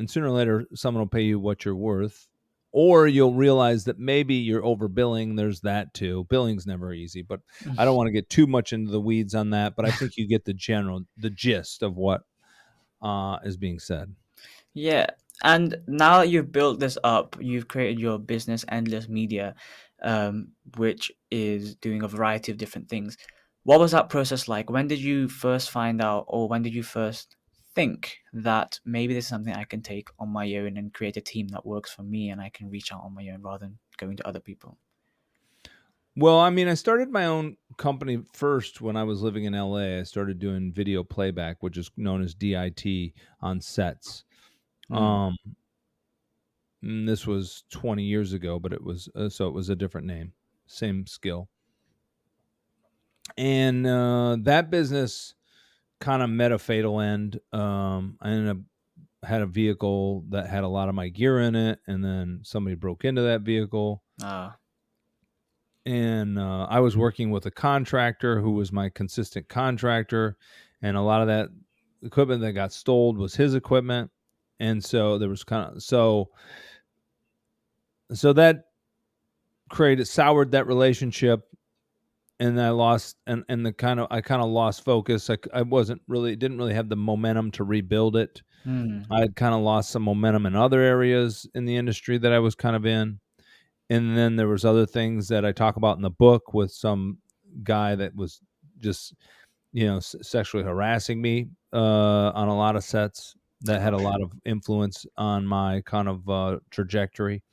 sooner or later, someone will pay you what you're worth, or you'll realize that maybe you're overbilling. There's that too. Billing's never easy, but I don't want to get too much into the weeds on that. But I think you get the gist of what is being said. Yeah, and now that you've built this up, you've created your business, Endless Media, which is doing a variety of different things. What was that process like? When did you first find out, or when did you first think that maybe this is something I can take on my own and create a team that works for me and I can reach out on my own rather than going to other people? Well, I mean, I started my own company first when I was living in LA. I started doing video playback, which is known as DIT on sets. Mm. Um, this was 20 years ago, but it was so it was a different name, same skill. And that business kind of met a fatal end. I ended up had a vehicle that had a lot of my gear in it, and then somebody broke into that vehicle. Ah. And I was working with a contractor who was my consistent contractor, and a lot of that equipment that got stole was his equipment, and so there was so that created soured that relationship, and I lost and the I kind of lost focus. I wasn't really didn't really have the momentum to rebuild it. Mm. I had kind of lost some momentum in other areas in the industry that I was kind of in. And then there was other things that I talk about in the book with some guy that was just, sexually harassing me on a lot of sets that had a Gosh. lot of influence on my kind of trajectory.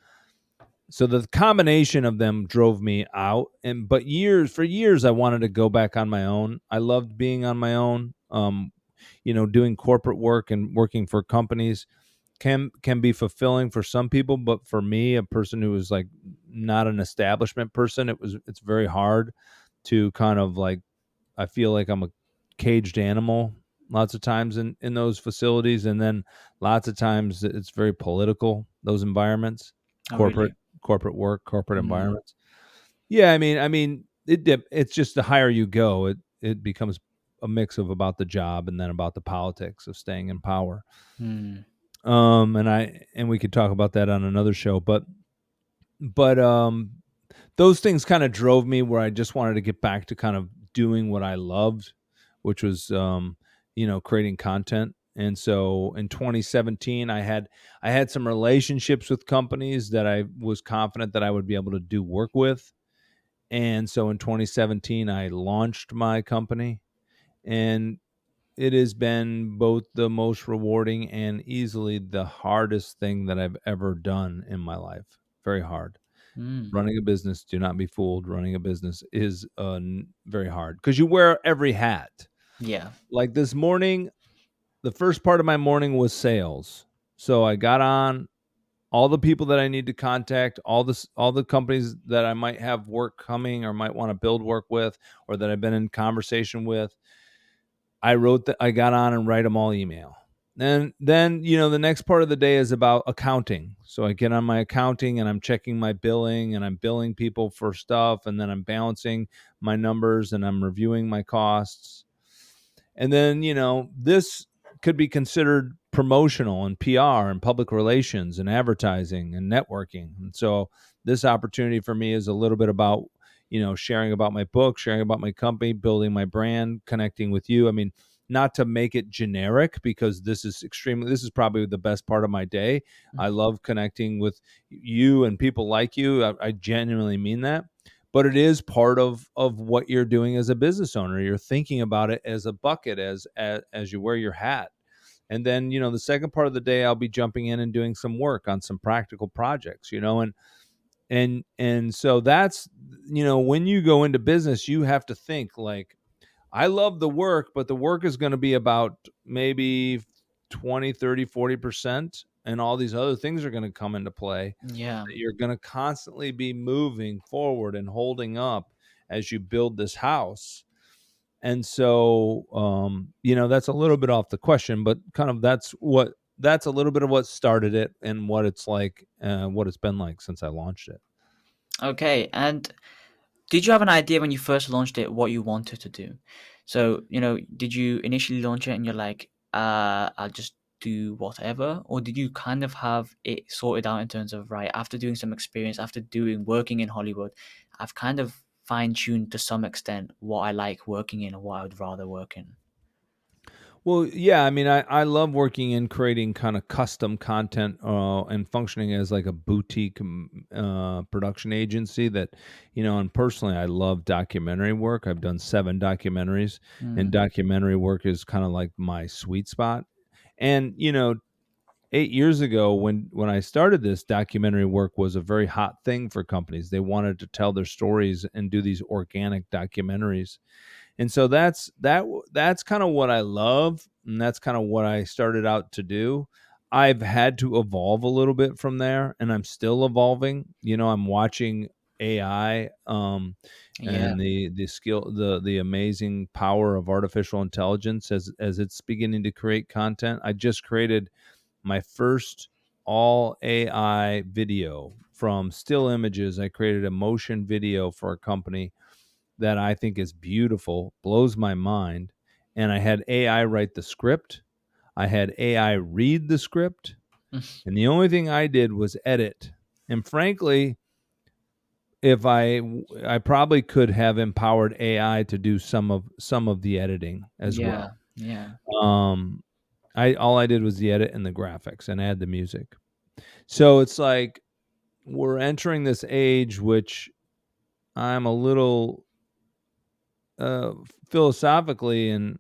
So the combination of them drove me out. And but for years I wanted to go back on my own. I loved being on my own. Doing corporate work and working for companies can be fulfilling for some people, but for me, a person who is like not an establishment person, it's very hard to kind of like I feel like I'm a caged animal lots of times in those facilities, and then lots of times it's very political, those environments, Oh, corporate really? corporate work, corporate Mm. environments. Yeah, it's just the higher you go, it becomes a mix of about the job and then about the politics of staying in power. Mm. And we could talk about that on another show, but those things kind of drove me where I just wanted to get back to kind of doing what I loved, which was creating content. And so in 2017, I had some relationships with companies that I was confident that I would be able to do work with. And so in 2017, I launched my company, and it has been both the most rewarding and easily the hardest thing that I've ever done in my life. Very hard. Mm. Running a business, do not be fooled. Running a business is very hard because you wear every hat. Yeah. Like this morning, the first part of my morning was sales. So I got on all the people that I need to contact, all the companies that I might have work coming or might want to build work with, or that I've been in conversation with. I got on and write them all email. And then, the next part of the day is about accounting. So I get on my accounting and I'm checking my billing and I'm billing people for stuff. And then I'm balancing my numbers and I'm reviewing my costs. And then, this could be considered promotional and PR and public relations and advertising and networking. And so this opportunity for me is a little bit about, sharing about my book, sharing about my company, building my brand, connecting with you. I mean, not to make it generic because this is probably the best part of my day. I love connecting with you and people like you. I genuinely mean that, but it is part of what you're doing as a business owner. You're thinking about it as a bucket as you wear your hat. And then, the second part of the day I'll be jumping in and doing some work on some practical projects, and so that's, when you go into business, you have to think like, I love the work, but the work is going to be about maybe 20, 30, 40%, and all these other things are going to come into play Yeah. that you're going to constantly be moving forward and holding up as you build this house. And so, that's a little bit off the question, but kind of that's a little bit of what started it and what it's like, what it's been like since I launched it. Okay. And did you have an idea when you first launched it what you wanted to do? So, did you initially launch it and you're like, I'll just do whatever? Or did you kind of have it sorted out in terms of, right, after doing some experience, after working in Hollywood, I've kind of fine-tuned to some extent what I like working in and what I would rather work in? Well, yeah, I mean, I love working in creating kind of custom content and functioning as like a boutique production agency that, and personally, I love documentary work. I've done 7 documentaries, and Mm. documentary work is kind of like my sweet spot. And, 8 years ago, when I started this, documentary work was a very hot thing for companies. They wanted to tell their stories and do these organic documentaries. And so that's kind of what I love, and that's kind of what I started out to do. I've had to evolve a little bit from there, and I'm still evolving. I'm watching AI, Yeah. and the skill, the amazing power of artificial intelligence as it's beginning to create content. I just created my first all AI video from still images. I created a motion video for a company that I think is beautiful, blows my mind. And I had AI write the script. I had AI read the script. And the only thing I did was edit. And frankly, if I probably could have empowered AI to do some of the editing as Yeah. well. Yeah. Um, I all I did was the edit and the graphics and add the music. So it's like we're entering this age which I'm a little uh, philosophically and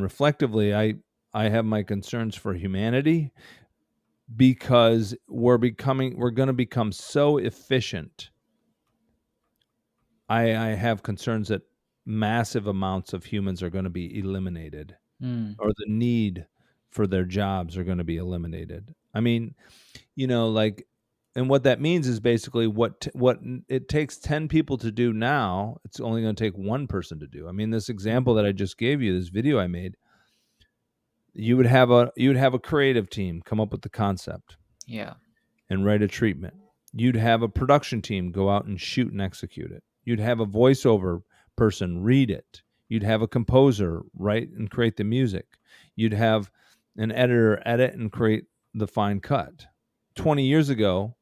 reflectively, I have my concerns for humanity because we're going to become so efficient. I have concerns that massive amounts of humans are going to be eliminated, Mm. or the need for their jobs are going to be eliminated. I mean, like, and what that means is basically it takes 10 people to do now, it's only going to take one person to do. I mean, this example that I just gave you, this video I made, you would have a creative team come up with the concept Yeah. and write a treatment. You'd have a production team go out and shoot and execute it. You'd have a voiceover person read it. You'd have a composer write and create the music. You'd have an editor edit and create the fine cut. 20 years ago,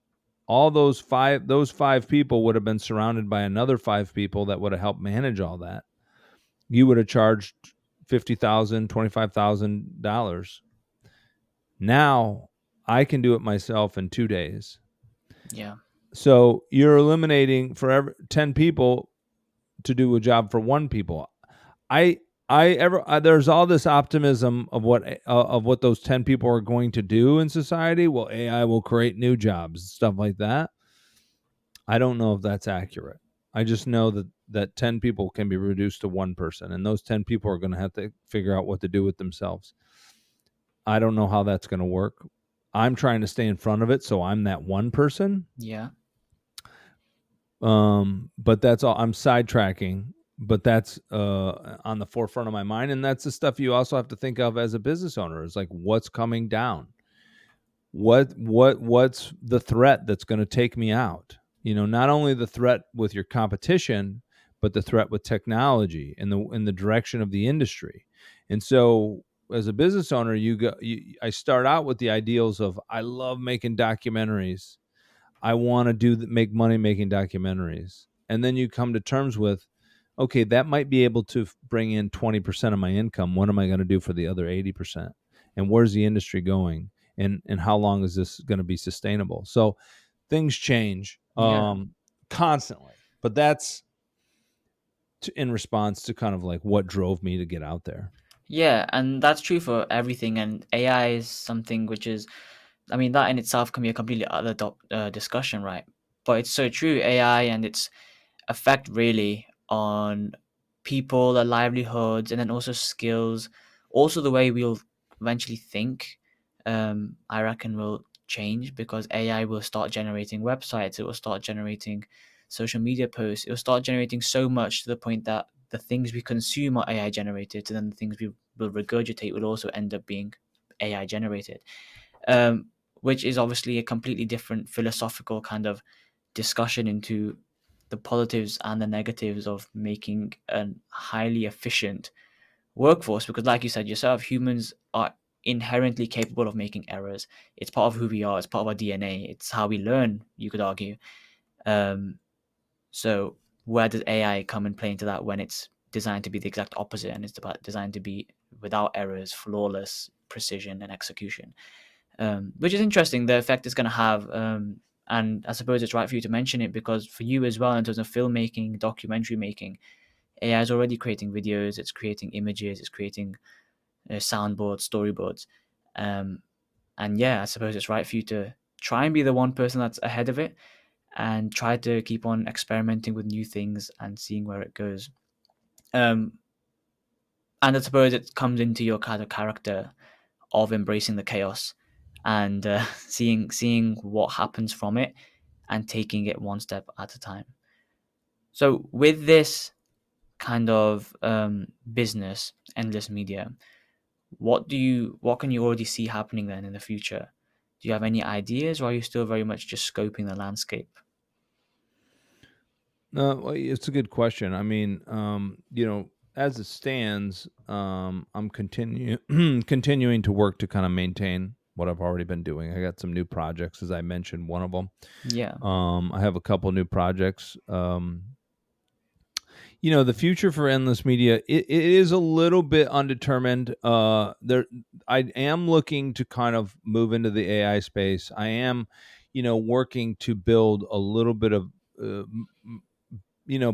all those five people would have been surrounded by another five people that would have helped manage all that. You would have charged $50,000, $25,000. Now I can do it myself in 2 days. Yeah. So you're eliminating for every 10 people to do a job for one people. I there's all this optimism of what those 10 people are going to do in society. Well, AI will create new jobs, stuff like that. I don't know if that's accurate. I just know that 10 people can be reduced to one person, and those 10 people are going to have to figure out what to do with themselves. I don't know how that's going to work. I'm trying to stay in front of it, so I'm that one person. Yeah. But that's all. I'm sidetracking, but that's on the forefront of my mind, and that's the stuff you also have to think of as a business owner. Is like, what's coming down? What's the threat that's going to take me out? Not only the threat with your competition, but the threat with technology and the direction of the industry. And so as a business owner, I start out with the ideals of, I love making documentaries. I want to make money making documentaries. And then you come to terms with, okay, that might be able to bring in 20% of my income. What am I going to do for the other 80%? And where's the industry going? And how long is this going to be sustainable? So things change Yeah. constantly. But that's in response to kind of like what drove me to get out there. Yeah, and that's true for everything. And AI is something which is, I mean, that in itself can be a completely other discussion, right? But it's so true. AI and its effect really on people, their livelihoods, and then also skills, also the way we'll eventually think. I reckon will change because AI will start generating websites. It will start generating social media posts. It will start generating so much to the point that the things we consume are AI generated, and then the things we will regurgitate will also end up being AI generated. Which is obviously a completely different philosophical kind of discussion into the positives and the negatives of making a highly efficient workforce. Because, like you said yourself, humans are inherently capable of making errors. It's part of who we are. It's part of our DNA. It's how we learn. You could argue. Um, so, where does AI come and play into that when it's designed to be the exact opposite and it's designed to be without errors, flawless precision and execution? Which is interesting. The effect it's going to have, and I suppose it's right for you to mention it because for you as well, in terms of filmmaking, documentary making, AI is already creating videos, it's creating images, it's creating soundboards, storyboards. Um, And yeah, I suppose it's right for you to try and be the one person that's ahead of it, and try to keep on experimenting with new things and seeing where it goes. Um, and I suppose it comes into your kind of character of embracing the chaos and seeing what happens from it and taking it one step at a time. So with this kind of business, endless media, what can you already see happening then in the future? Do you have any ideas, or are you still very much just scoping the landscape? Well, it's a good question. I mean, as it stands, I'm continuing to work to kind of maintain what I've already been doing. I got some new projects, as I mentioned, one of them. Yeah. I have a couple new projects. The future for endless media, it is a little bit undetermined. I am looking to kind of move into the AI space. I am, working to build a little bit of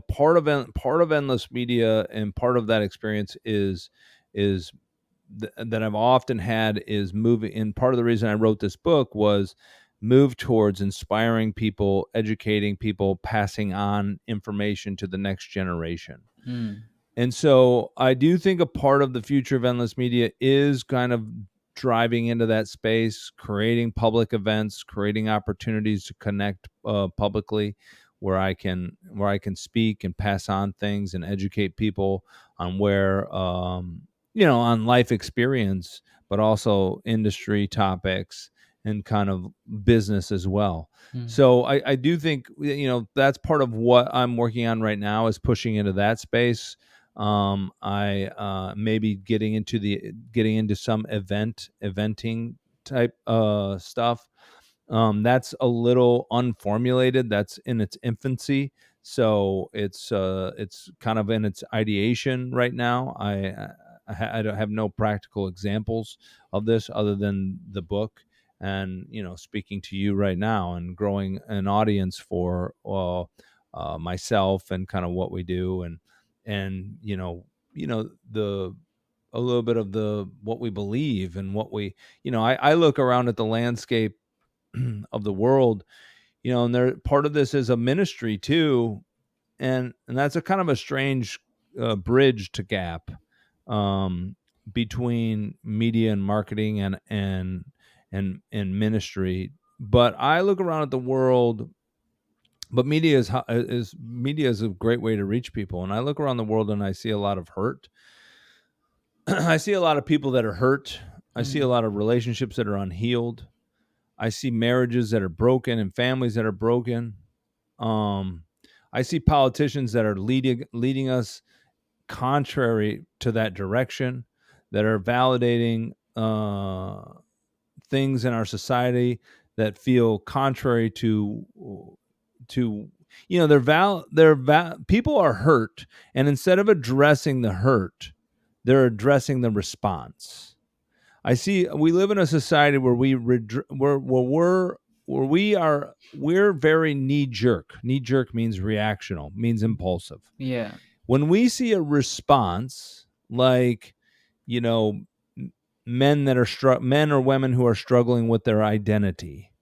part of endless media, and part of that experience is that I've often had is moving. And part of the reason I wrote this book was move towards inspiring people, educating people, passing on information to the next generation. Hmm. And so I do think a part of the future of endless media is kind of driving into that space, creating public events, creating opportunities to connect publicly, where I can speak and pass on things and educate people on on life experience, but also industry topics and kind of business as well. Hmm. So I do think that's part of what I'm working on right now, is pushing into that space. I maybe getting into some eventing type stuff. That's a little unformulated. That's in its infancy, so it's kind of in its ideation right now. I don't have no practical examples of this other than the book, and speaking to you right now and growing an audience for myself and kind of what we do, and the a little bit of the what we believe and what we I look around at the landscape of the world, and there part of this is a ministry too, and that's a kind of a strange bridge to gap um, between media and marketing and ministry. But I look around at the world, but media is a great way to reach people, and I look around the world and I see a lot of hurt. I see a lot of people that are hurt. I see a Hmm. lot of relationships that are unhealed. I see marriages that are broken and families that are broken. Um, I see politicians that are leading us contrary to that direction, that are validating things in our society that feel contrary to people are hurt, and instead of addressing the hurt, they're addressing the response. I see we live in a society where we're very knee jerk. Knee jerk means reactional, means impulsive. Yeah. When we see a response like, you know, men or women who are struggling with their identity,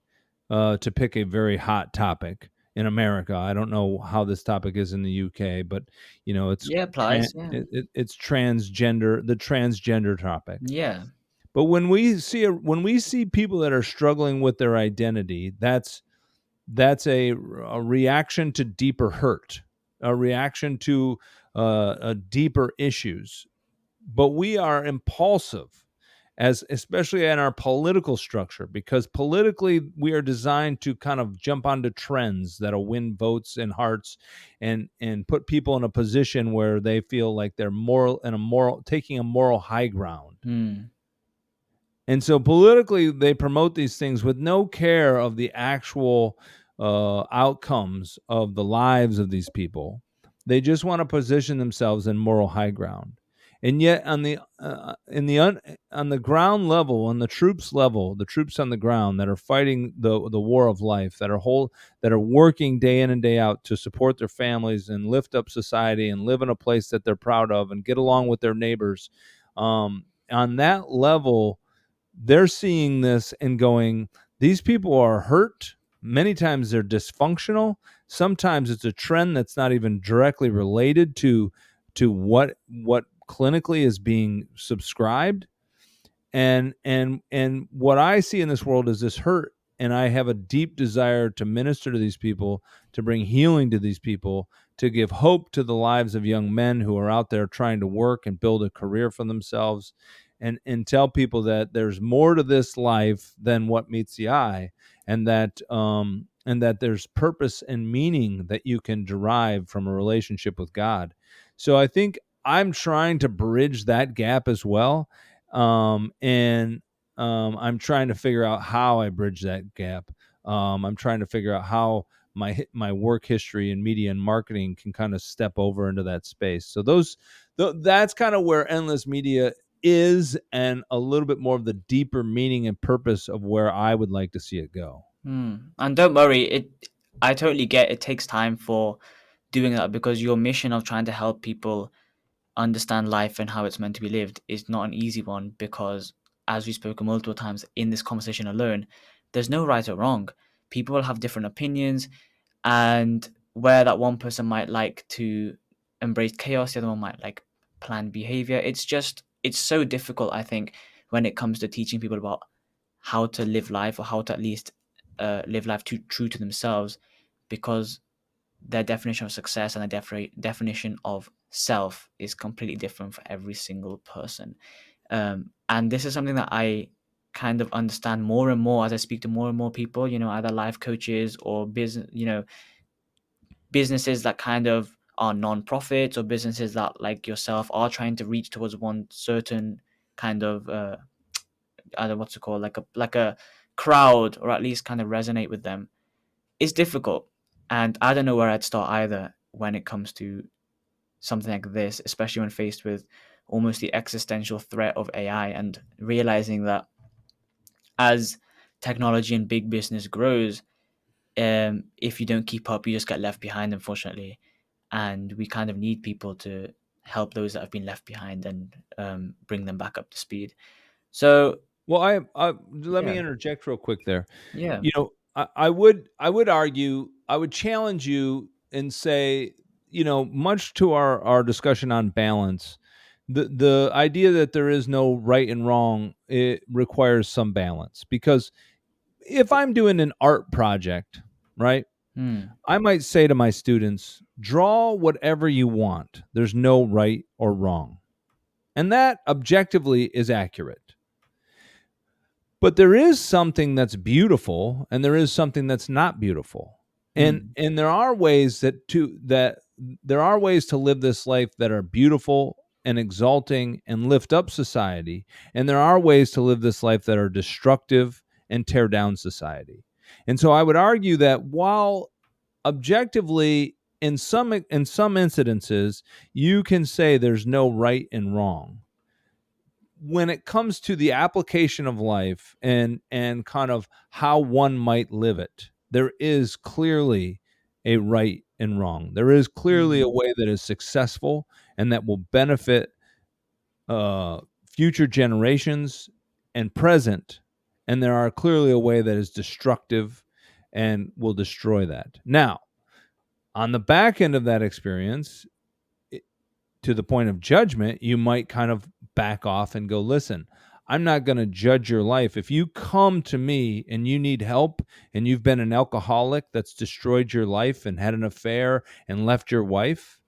to pick a very hot topic in America. I don't know how this topic is in the UK, but it's Yeah, applies. Yeah. it's transgender, the transgender topic. Yeah. But when we see people that are struggling with their identity, that's a reaction to deeper hurt, a reaction to deeper issues. But we are impulsive, as especially in our political structure, because politically we are designed to kind of jump onto trends that'll win votes and hearts, and put people in a position where they feel like they're taking a moral high ground. Hmm. And so politically, they promote these things with no care of the actual outcomes of the lives of these people. They just want to position themselves in moral high ground. And yet, on the ground level, on the troops level, the troops on the ground that are fighting the war of life, that are working day in and day out to support their families and lift up society and live in a place that they're proud of and get along with their neighbors, on that level, they're seeing this and going, these people are hurt. Many times they're dysfunctional. Sometimes it's a trend that's not even directly related to what clinically is being subscribed. And what I see in this world is this hurt, and I have a deep desire to minister to these people, to bring healing to these people, to give hope to the lives of young men who are out there trying to work and build a career for themselves, and tell people that there's more to this life than what meets the eye, and that there's purpose and meaning that you can derive from a relationship with God. So I think I'm trying to bridge that gap as well, and I'm trying to figure out how I bridge that gap. I'm trying to figure out how my work history in media and marketing can kind of step over into that space. So that's kind of where endless media is, and a little bit more of the deeper meaning and purpose of where I would like to see it go. And don't worry, I totally get it takes time for doing that, because your mission of trying to help people understand life and how it's meant to be lived is not an easy one, because as we've spoken multiple times in this conversation alone, there's no right or wrong. People will have different opinions, and where that one person might like to embrace chaos, the other one might like planned behavior. It's so difficult, I think, when it comes to teaching people about how to live life, or how to at least live life true to themselves, because their definition of success and their definition of self is completely different for every single person. And this is something that I kind of understand more and more as I speak to more and more people, either life coaches or businesses that kind of are non-profits, or businesses that, like yourself, are trying to reach towards one certain kind of I don't know what's it called, like a crowd, or at least kind of resonate with them. It's difficult, and I don't know where I'd start either when it comes to something like this, especially when faced with almost the existential threat of AI, and realizing that as technology and big business grows, if you don't keep up, you just get left behind, unfortunately. And we kind of need people to help those that have been left behind, and bring them back up to speed. So, Well, I let me yeah, interject real quick there. yeah. I would argue, I would challenge you and say, much to our discussion on balance, the idea that there is no right and wrong, it requires some balance. Because if I'm doing an art project, right, Hmm. I might say to my students, draw whatever you want. There's no right or wrong. And that objectively is accurate. But there is something that's beautiful, and there is something that's not beautiful. and Hmm. and there are ways to live this life that are beautiful and exalting and lift up society, and there are ways to live this life that are destructive and tear down society. And so I would argue that while objectively, in some incidences, you can say there's no right and wrong, when it comes to the application of life and kind of how one might live it, there is clearly a right and wrong. There is clearly a Hmm. way that is successful and that will benefit uh, future generations and present, and there are clearly a way that is destructive and will destroy that. Now, on the back end of that experience, to the point of judgment, you might kind of back off and go, listen, I'm not going to judge your life. If you come to me and you need help, and you've been an alcoholic that's destroyed your life and had an affair and left your wife,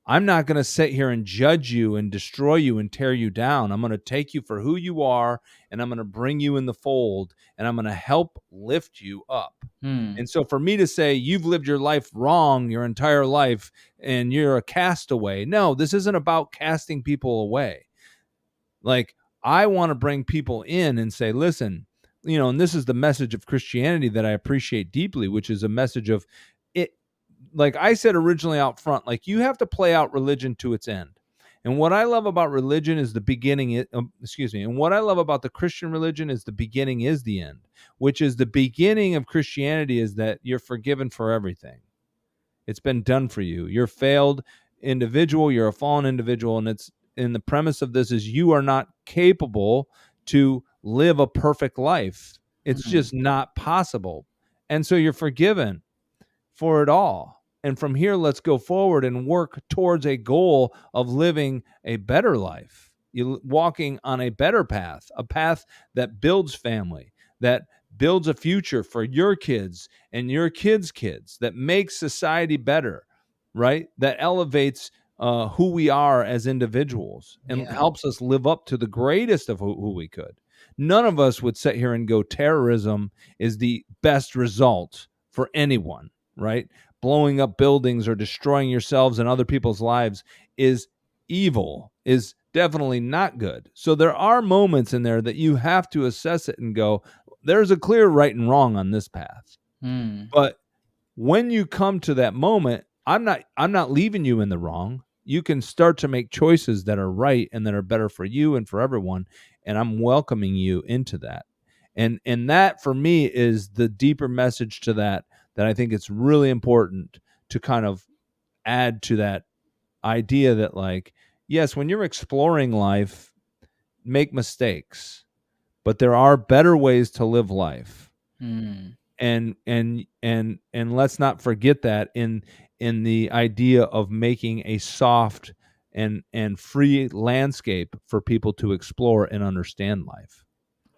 I'm not going to sit here and judge you and destroy you and tear you down. I'm going to take you for who you are, and I'm going to bring you in the fold, and I'm going to help lift you up. Hmm. And so for me to say you've lived your life wrong your entire life and you're a castaway, no, this isn't about casting people away. Like, I want to bring people in and say, listen, and this is the message of Christianity that I appreciate deeply, which is a message of it. Like I said originally out front, like, you have to play out religion to its end. And what I love about religion is the beginning, excuse me, and what I love about the Christian religion is the beginning is the end, which is the beginning of Christianity is that you're forgiven for everything. It's been done for you. You're a failed individual. You're a fallen individual. And the premise of this is you are not capable to live a perfect life. It's Mm. just not possible. And so you're forgiven for it all. And from here, let's go forward and work towards a goal of living a better life. You walking on a better path, a path that builds family, that builds a future for your kids and your kids' kids, that makes society better, right? That elevates who we are as individuals and Yeah. helps us live up to the greatest of who we could. None of us would sit here and go, terrorism is the best result for anyone, right? Blowing up buildings or destroying yourselves and other people's lives is evil, is definitely not good. So there are moments in there that you have to assess it and go, there's a clear right and wrong on this path. Mm. But when you come to that moment, I'm not leaving you in the wrong. You can start to make choices that are right and that are better for you and for everyone, and I'm welcoming you into that. And that for me is the deeper message to that I think it's really important to kind of add to that idea that, like, yes, when you're exploring life, make mistakes, but there are better ways to live life. Mm. And let's not forget that in the idea of making a soft and free landscape for people to explore and understand life.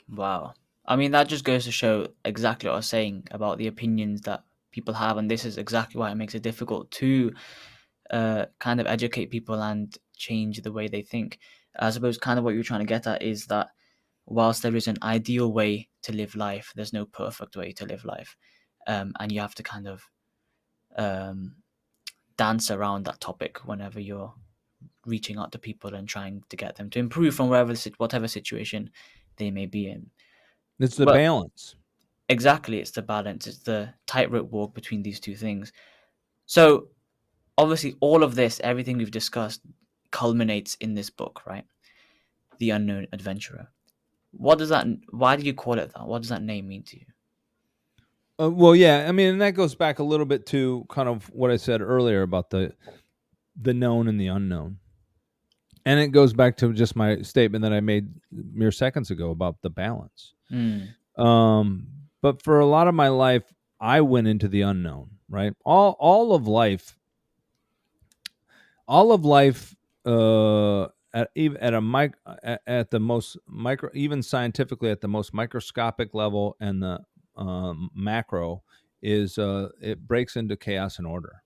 Wow. I mean, that just goes to show exactly what I was saying about the opinions that people have, and this is exactly why it makes it difficult to kind of educate people and change the way they think. I suppose kind of what you're trying to get at is that whilst there is an ideal way to live life, there's no perfect way to live life, and you have to kind of um, dance around that topic whenever you're reaching out to people and trying to get them to improve from whatever situation they may be in. It's the Well, balance. exactly, it's the balance. It's the tightrope walk between these two things. So obviously, all of this, everything we've discussed, culminates in this book, right? The Unknown Adventurer. What does that? Why do you call it that? What does that name mean to you? Well, yeah, I mean, and that goes back a little bit to kind of what I said earlier about the known and the unknown. And it goes back to just my statement that I made mere seconds ago about the balance. Mm, Um, but for a lot of my life, I went into the unknown, right? All of life, at a at the most micro, even scientifically at the most microscopic level and the macro, is it breaks into chaos and order.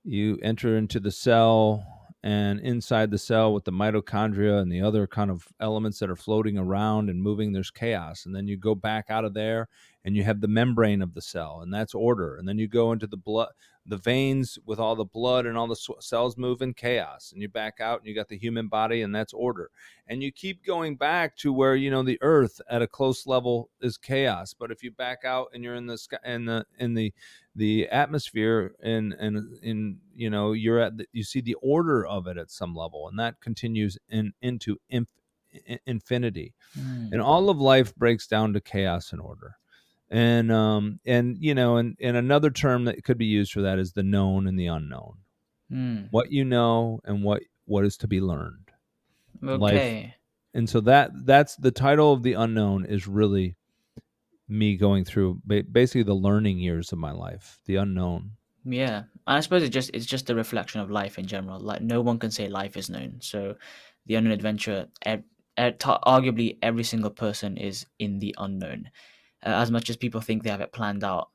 You enter into the cell, and inside the cell with the mitochondria and the other kind of elements that are floating around and moving, there's chaos. And then you go back out of there and you have the membrane of the cell, and that's order. And then you go into the blood, the veins with all the blood, and all the cells move in chaos, and you back out and you got the human body, and that's order. And you keep going back to where, the earth at a close level is chaos. But if you back out and you're in the sky, in the atmosphere, and in you're you see the order of it at some level, and that continues into infinity. And mm, all of life breaks down to chaos and order. And another term that could be used for that is the known and the unknown. mm. What you know and what is to be learned. Life. Okay. And so that's the title of the unknown, is really me going through basically the learning years of my life, the unknown. Yeah, I suppose it's just a reflection of life in general. Like no one can say life is known. So, the unknown adventure, arguably every single person is in the unknown. As much as people think they have it planned out,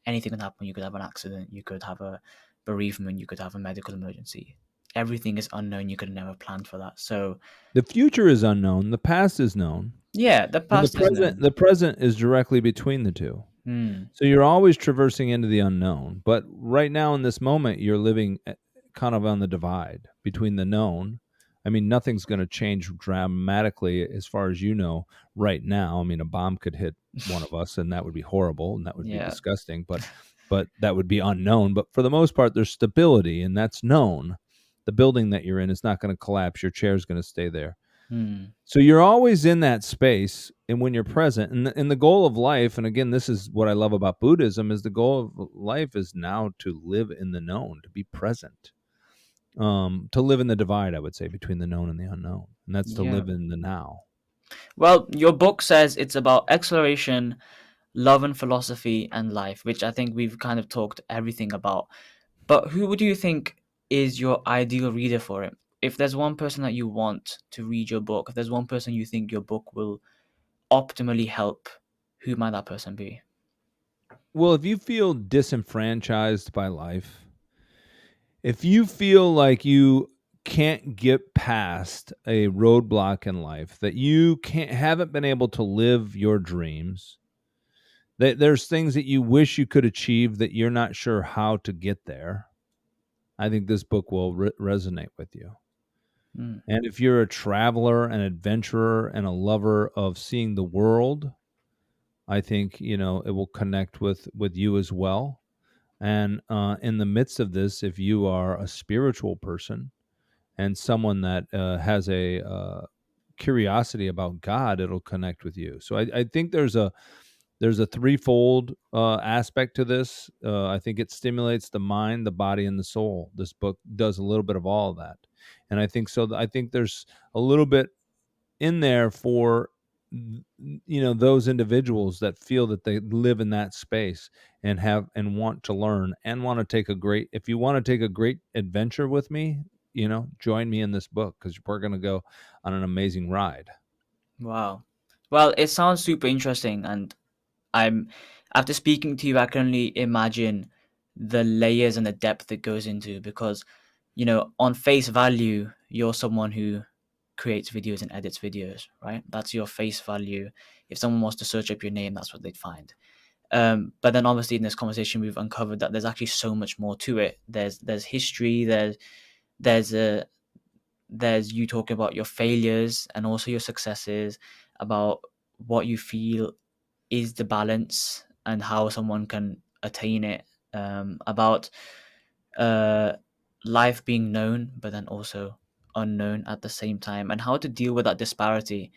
anything can happen. You could have an accident. You could have a bereavement. You could have a medical emergency. Everything is unknown. You could have never planned for that. So, The future is unknown, the past is known, yeah, the and the past is present known. the present is directly between the two. Hmm. So you're always traversing into the unknown, but right now in this moment you're living kind of on the divide between the known. I mean, nothing's going to change dramatically as far as right now. I mean, a bomb could hit one of us and that would be horrible and that would be Yeah. disgusting, but that would be unknown. But for the most part, there's stability, and that's known. The building that you're in is not going to collapse. Your chair is going to stay there. Hmm. So you're always in that space, and when you're present, and the goal of life, and again, this is what I love about Buddhism, is the goal of life is now to live in the known, to be present, to live in the divide, I would say, between the known and the unknown, and that's to Yeah. live in the now. Well, your book says it's about exploration, love and philosophy, and life, which I think we've kind of talked everything about. But who would you think is your ideal reader for it? If there's one person that you want to read your book, if there's one person you think your book will optimally help, who might that person be? Well, if you feel disenfranchised by life, if you feel like you can't get past a roadblock in life, that you haven't been able to live your dreams, that there's things that you wish you could achieve that you're not sure how to get there, I think this book will resonate with you. Mm, And if you're a traveler, an adventurer, and a lover of seeing the world, I think it will connect with you as well. And in the midst of this, if you are a spiritual person and someone that has a curiosity about God, it'll connect with you. So I think there's a threefold aspect to this. I think it stimulates the mind, the body, and the soul. This book does a little bit of all of that, and I think so. I think there's a little bit in there for those individuals that feel that they live in that space and have and want to learn and want to take a great if you want to take a great adventure with me, join me in this book because we're going to go on an amazing ride. wow. Well, it sounds super interesting, and I'm after speaking to you, I can only imagine the layers and the depth it goes into because, on face value, you're someone who creates videos and edits videos, right? That's your face value. If someone wants to search up your name, that's what they'd find. But then obviously in this conversation we've uncovered that there's actually so much more to it. There's history, there's a there's you talking about your failures and also your successes, about what you feel is the balance and how someone can attain it, about uh, life being known but then also unknown at the same time, and how to deal with that disparity.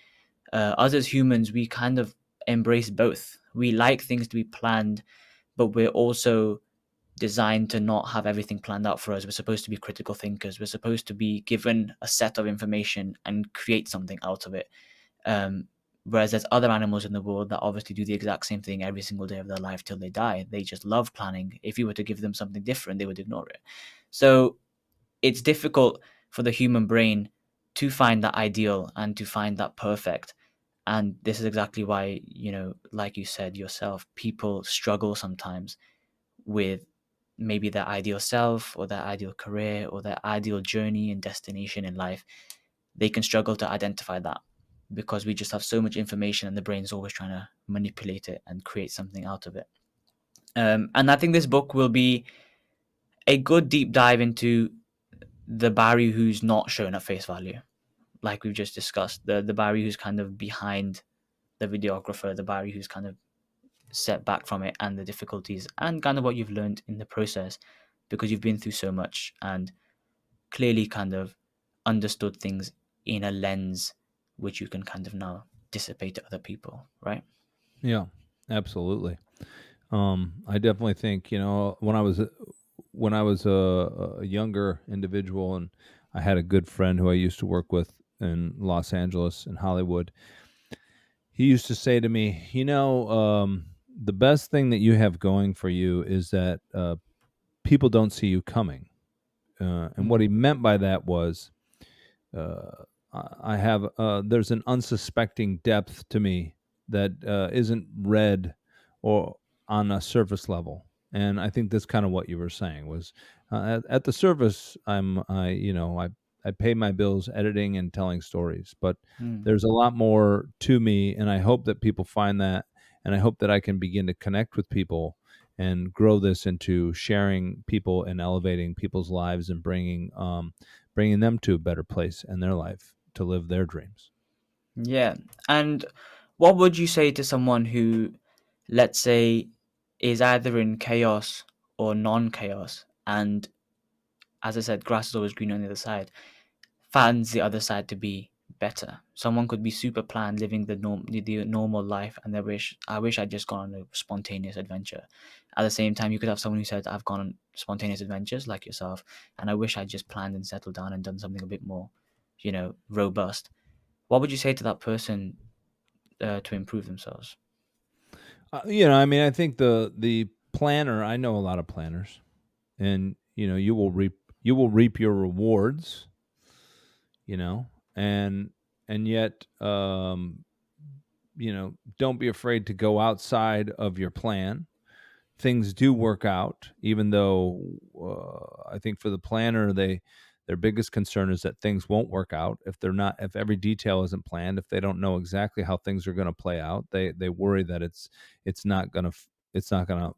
Us as humans, we kind of embrace both. We like things to be planned, but we're also designed to not have everything planned out for us. We're supposed to be critical thinkers. We're supposed to be given a set of information and create something out of it. Um, Whereas there's other animals in the world that obviously do the exact same thing every single day of their life till they die. They just love planning. If you were to give them something different, they would ignore it. So it's difficult for the human brain to find that ideal and to find that perfect. And this is exactly why, like you said yourself, people struggle sometimes with maybe their ideal self or their ideal career or their ideal journey and destination in life. They can struggle to identify that because we just have so much information and the brain's always trying to manipulate it and create something out of it. And I think this book will be a good deep dive into the Barry who's not shown at face value, like we've just discussed. The Barry who's kind of behind the videographer, the Barry who's kind of set back from it, and the difficulties and kind of what you've learned in the process because you've been through so much and clearly kind of understood things in a lens which you can kind of now dissipate to other people, right? Yeah, absolutely. I definitely think when I was a younger individual, and I had a good friend who I used to work with in Los Angeles and Hollywood. He used to say to me, the best thing that you have going for you is that people don't see you coming. And what he Mm, meant by that was, I have there's an unsuspecting depth to me that isn't read or on a surface level. And I think that's kind of what you were saying was, at the surface, I pay my bills editing and telling stories, but mm. there's a lot more to me, and I hope that people find that, and I hope that I can begin to connect with people and grow this into sharing people and elevating people's lives and bringing them to a better place in their life to live their dreams. Yeah. And what would you say to someone who, let's say, is either in chaos or non chaos? And as I said, grass is always green on the other side, finds the other side to be better. Someone could be super planned, living the normal life, and they I wish I'd just gone on a spontaneous adventure. At the same time, you could have someone who said, I've gone on spontaneous adventures like yourself, and I wish I'd just planned and settled down and done something a bit more, robust. What would you say to that person to improve themselves. I mean, I think the planner. I know a lot of planners, and you will reap your rewards. You know, and yet, don't be afraid to go outside of your plan. Things do work out, even though I think for the planner, their biggest concern is that things won't work out if every detail isn't planned, if they don't know exactly how things are going to play out. They worry that it's not going to it's not going to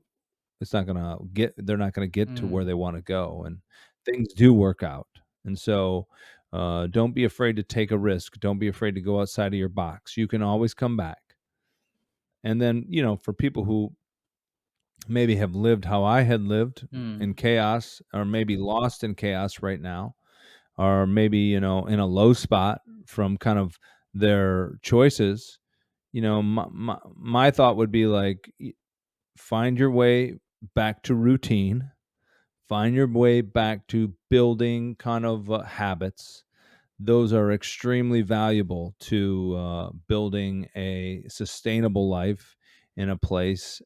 it's not going to get they're not going to get to where Mm, they want to go, and things do work out. And so don't be afraid to take a risk. Don't be afraid to go outside of your box. You can always come back. And then, for people who maybe have lived how I had lived in mm, chaos, or maybe lost in chaos right now, or maybe, in a low spot from kind of their choices. My thought would be like, find your way back to routine, find your way back to building kind of habits. Those are extremely valuable to building a sustainable life in a place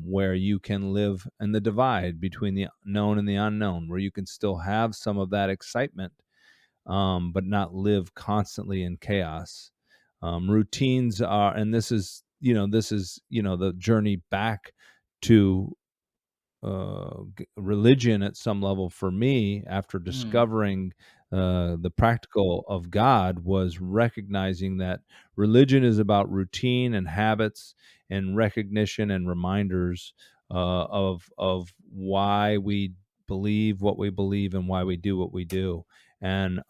where you can live in the divide between the known and the unknown, where you can still have some of that excitement, but not live constantly in chaos. Routines are, and this is the journey back to religion at some level for me, after mm, discovering the practical of God, was recognizing that religion is about routine and habits and recognition and reminders of why we believe what we believe and why we do what we do, and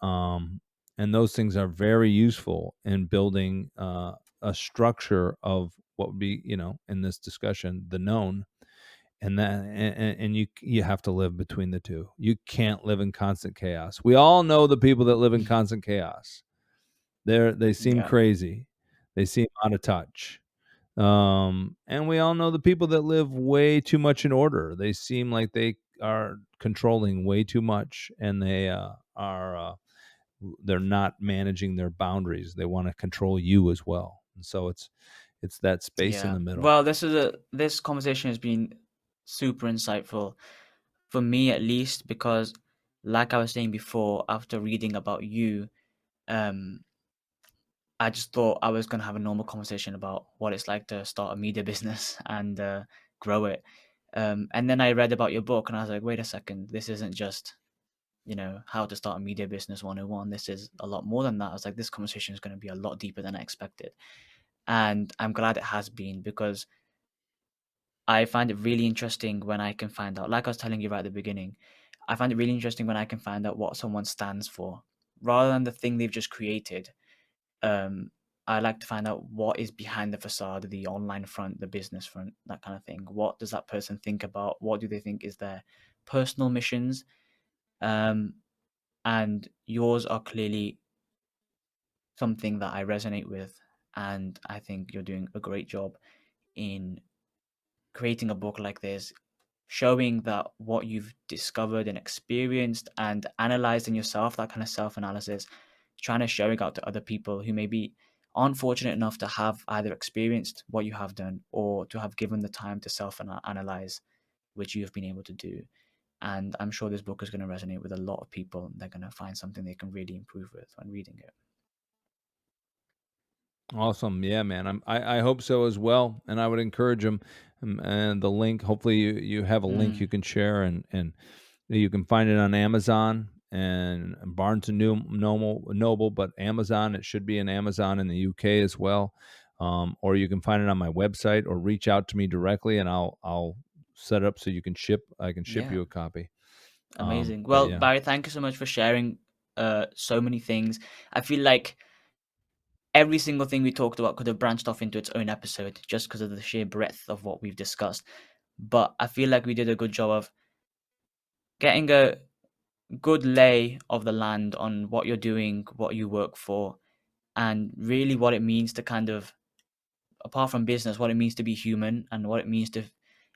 those things are very useful in building a structure of what would be, in this discussion, the known. And you have to live between the two. You can't live in constant chaos. We all know the people that live in constant chaos. They seem yeah, crazy. They seem out of touch. And we all know the people that live way too much in order. They seem like they are controlling way too much, and they're not managing their boundaries. They want to control you as well. And so it's that space in yeah. the middle. Well, this conversation has been super insightful for me, at least, because, like I was saying before, after reading about you, um, I just thought I was gonna have a normal conversation about what it's like to start a media business and grow it. And then I read about your book, and I was like, wait a second, this isn't just how to start a media business 101. This is a lot more than that. I was like, this conversation is going to be a lot deeper than I expected, and I'm glad it has been, because I find it really interesting when I can find out, like I was telling you right at the beginning, I find it really interesting when I can find out what someone stands for rather than the thing they've just created. um, I like to find out what is behind the facade, the online front, the business front, that kind of thing. What does that person think about? What do they think is their personal missions? Um, and yours are clearly something that I resonate with, and I think you're doing a great job in creating a book like this, showing that what you've discovered and experienced and analyzed in yourself, that kind of self analysis, trying to show it out to other people who maybe aren't fortunate enough to have either experienced what you have done or to have given the time to self analyze, which you have been able to do. And I'm sure this book is going to resonate with a lot of people. They're going to find something they can really improve with when reading it. Awesome. Yeah, man. I hope so as well. And I would encourage them. And the link, hopefully you have a link you Mm, can share, and you can find it on Amazon and Barnes and Noble, but Amazon, it should be in Amazon in the UK as well. Or you can find it on my website, or reach out to me directly, and I'll set it up so I can ship yeah, you a copy. amazing. But Well, yeah. Barry, thank you so much for sharing so many things. I feel like every single thing we talked about could have branched off into its own episode just because of the sheer breadth of what we've discussed. But I feel like we did a good job of getting a good lay of the land on what you're doing, what you work for, and really what it means to kind of, apart from business, what it means to be human and what it means to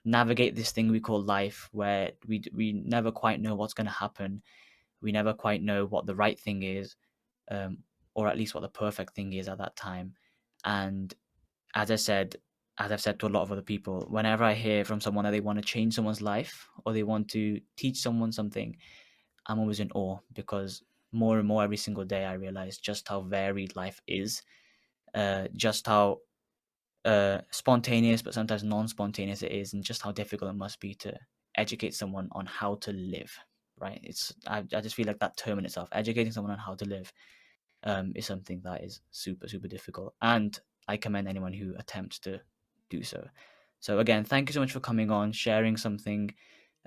navigate this thing we call life, where we never quite know what's going to happen. We never quite know what the right thing is, um, or at least what the perfect thing is at that time. And as I said, as I've said to a lot of other people, whenever I hear from someone that they want to change someone's life or they want to teach someone something, I'm always in awe, because more and more every single day I realize just how varied life is, just how spontaneous but sometimes non-spontaneous it is, and just how difficult it must be to educate someone on how to live. Right? I just feel like that term in itself, educating someone on how to live, is something that is super super difficult, and I commend anyone who attempts to do so. So again, thank you so much for coming on, sharing something,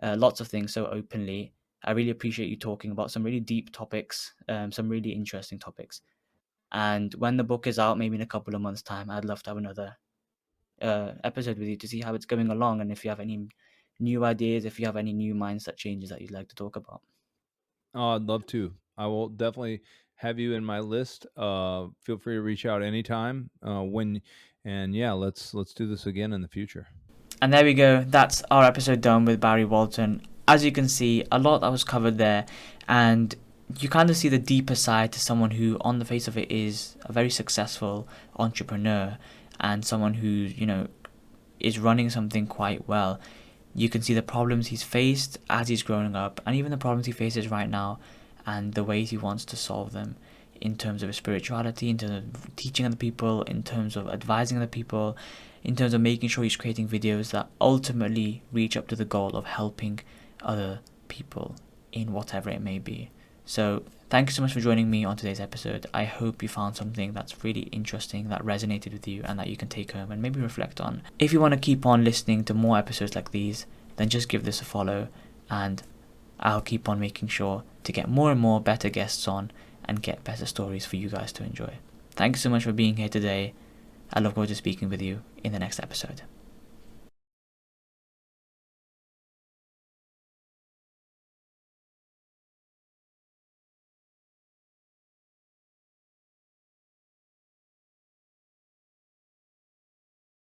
lots of things so openly. I really appreciate you talking about some really deep topics, some really interesting topics. And when the book is out, maybe in a couple of months' time, I'd love to have another episode with you to see how it's going along, and if you have any new ideas, if you have any new mindset changes that you'd like to talk about. Oh, I'd love to. I will definitely have you in my list. Feel free to reach out anytime. And yeah, let's do this again in the future. And there we go. That's our episode done with Barry Walton. As you can see, a lot that was covered there, and you kind of see the deeper side to someone who, on the face of it, is a very successful entrepreneur and someone who, is running something quite well. You can see the problems he's faced as he's growing up, and even the problems he faces right now, and the ways he wants to solve them, in terms of his spirituality, in terms of teaching other people, in terms of advising other people, in terms of making sure he's creating videos that ultimately reach up to the goal of helping other people in whatever it may be. So thank you so much for joining me on today's episode. I hope you found something that's really interesting, that resonated with you, and that you can take home and maybe reflect on. If you want to keep on listening to more episodes like these, then just give this a follow, and I'll keep on making sure to get more and more better guests on and get better stories for you guys to enjoy. Thanks so much for being here today. I look forward to speaking with you in the next episode.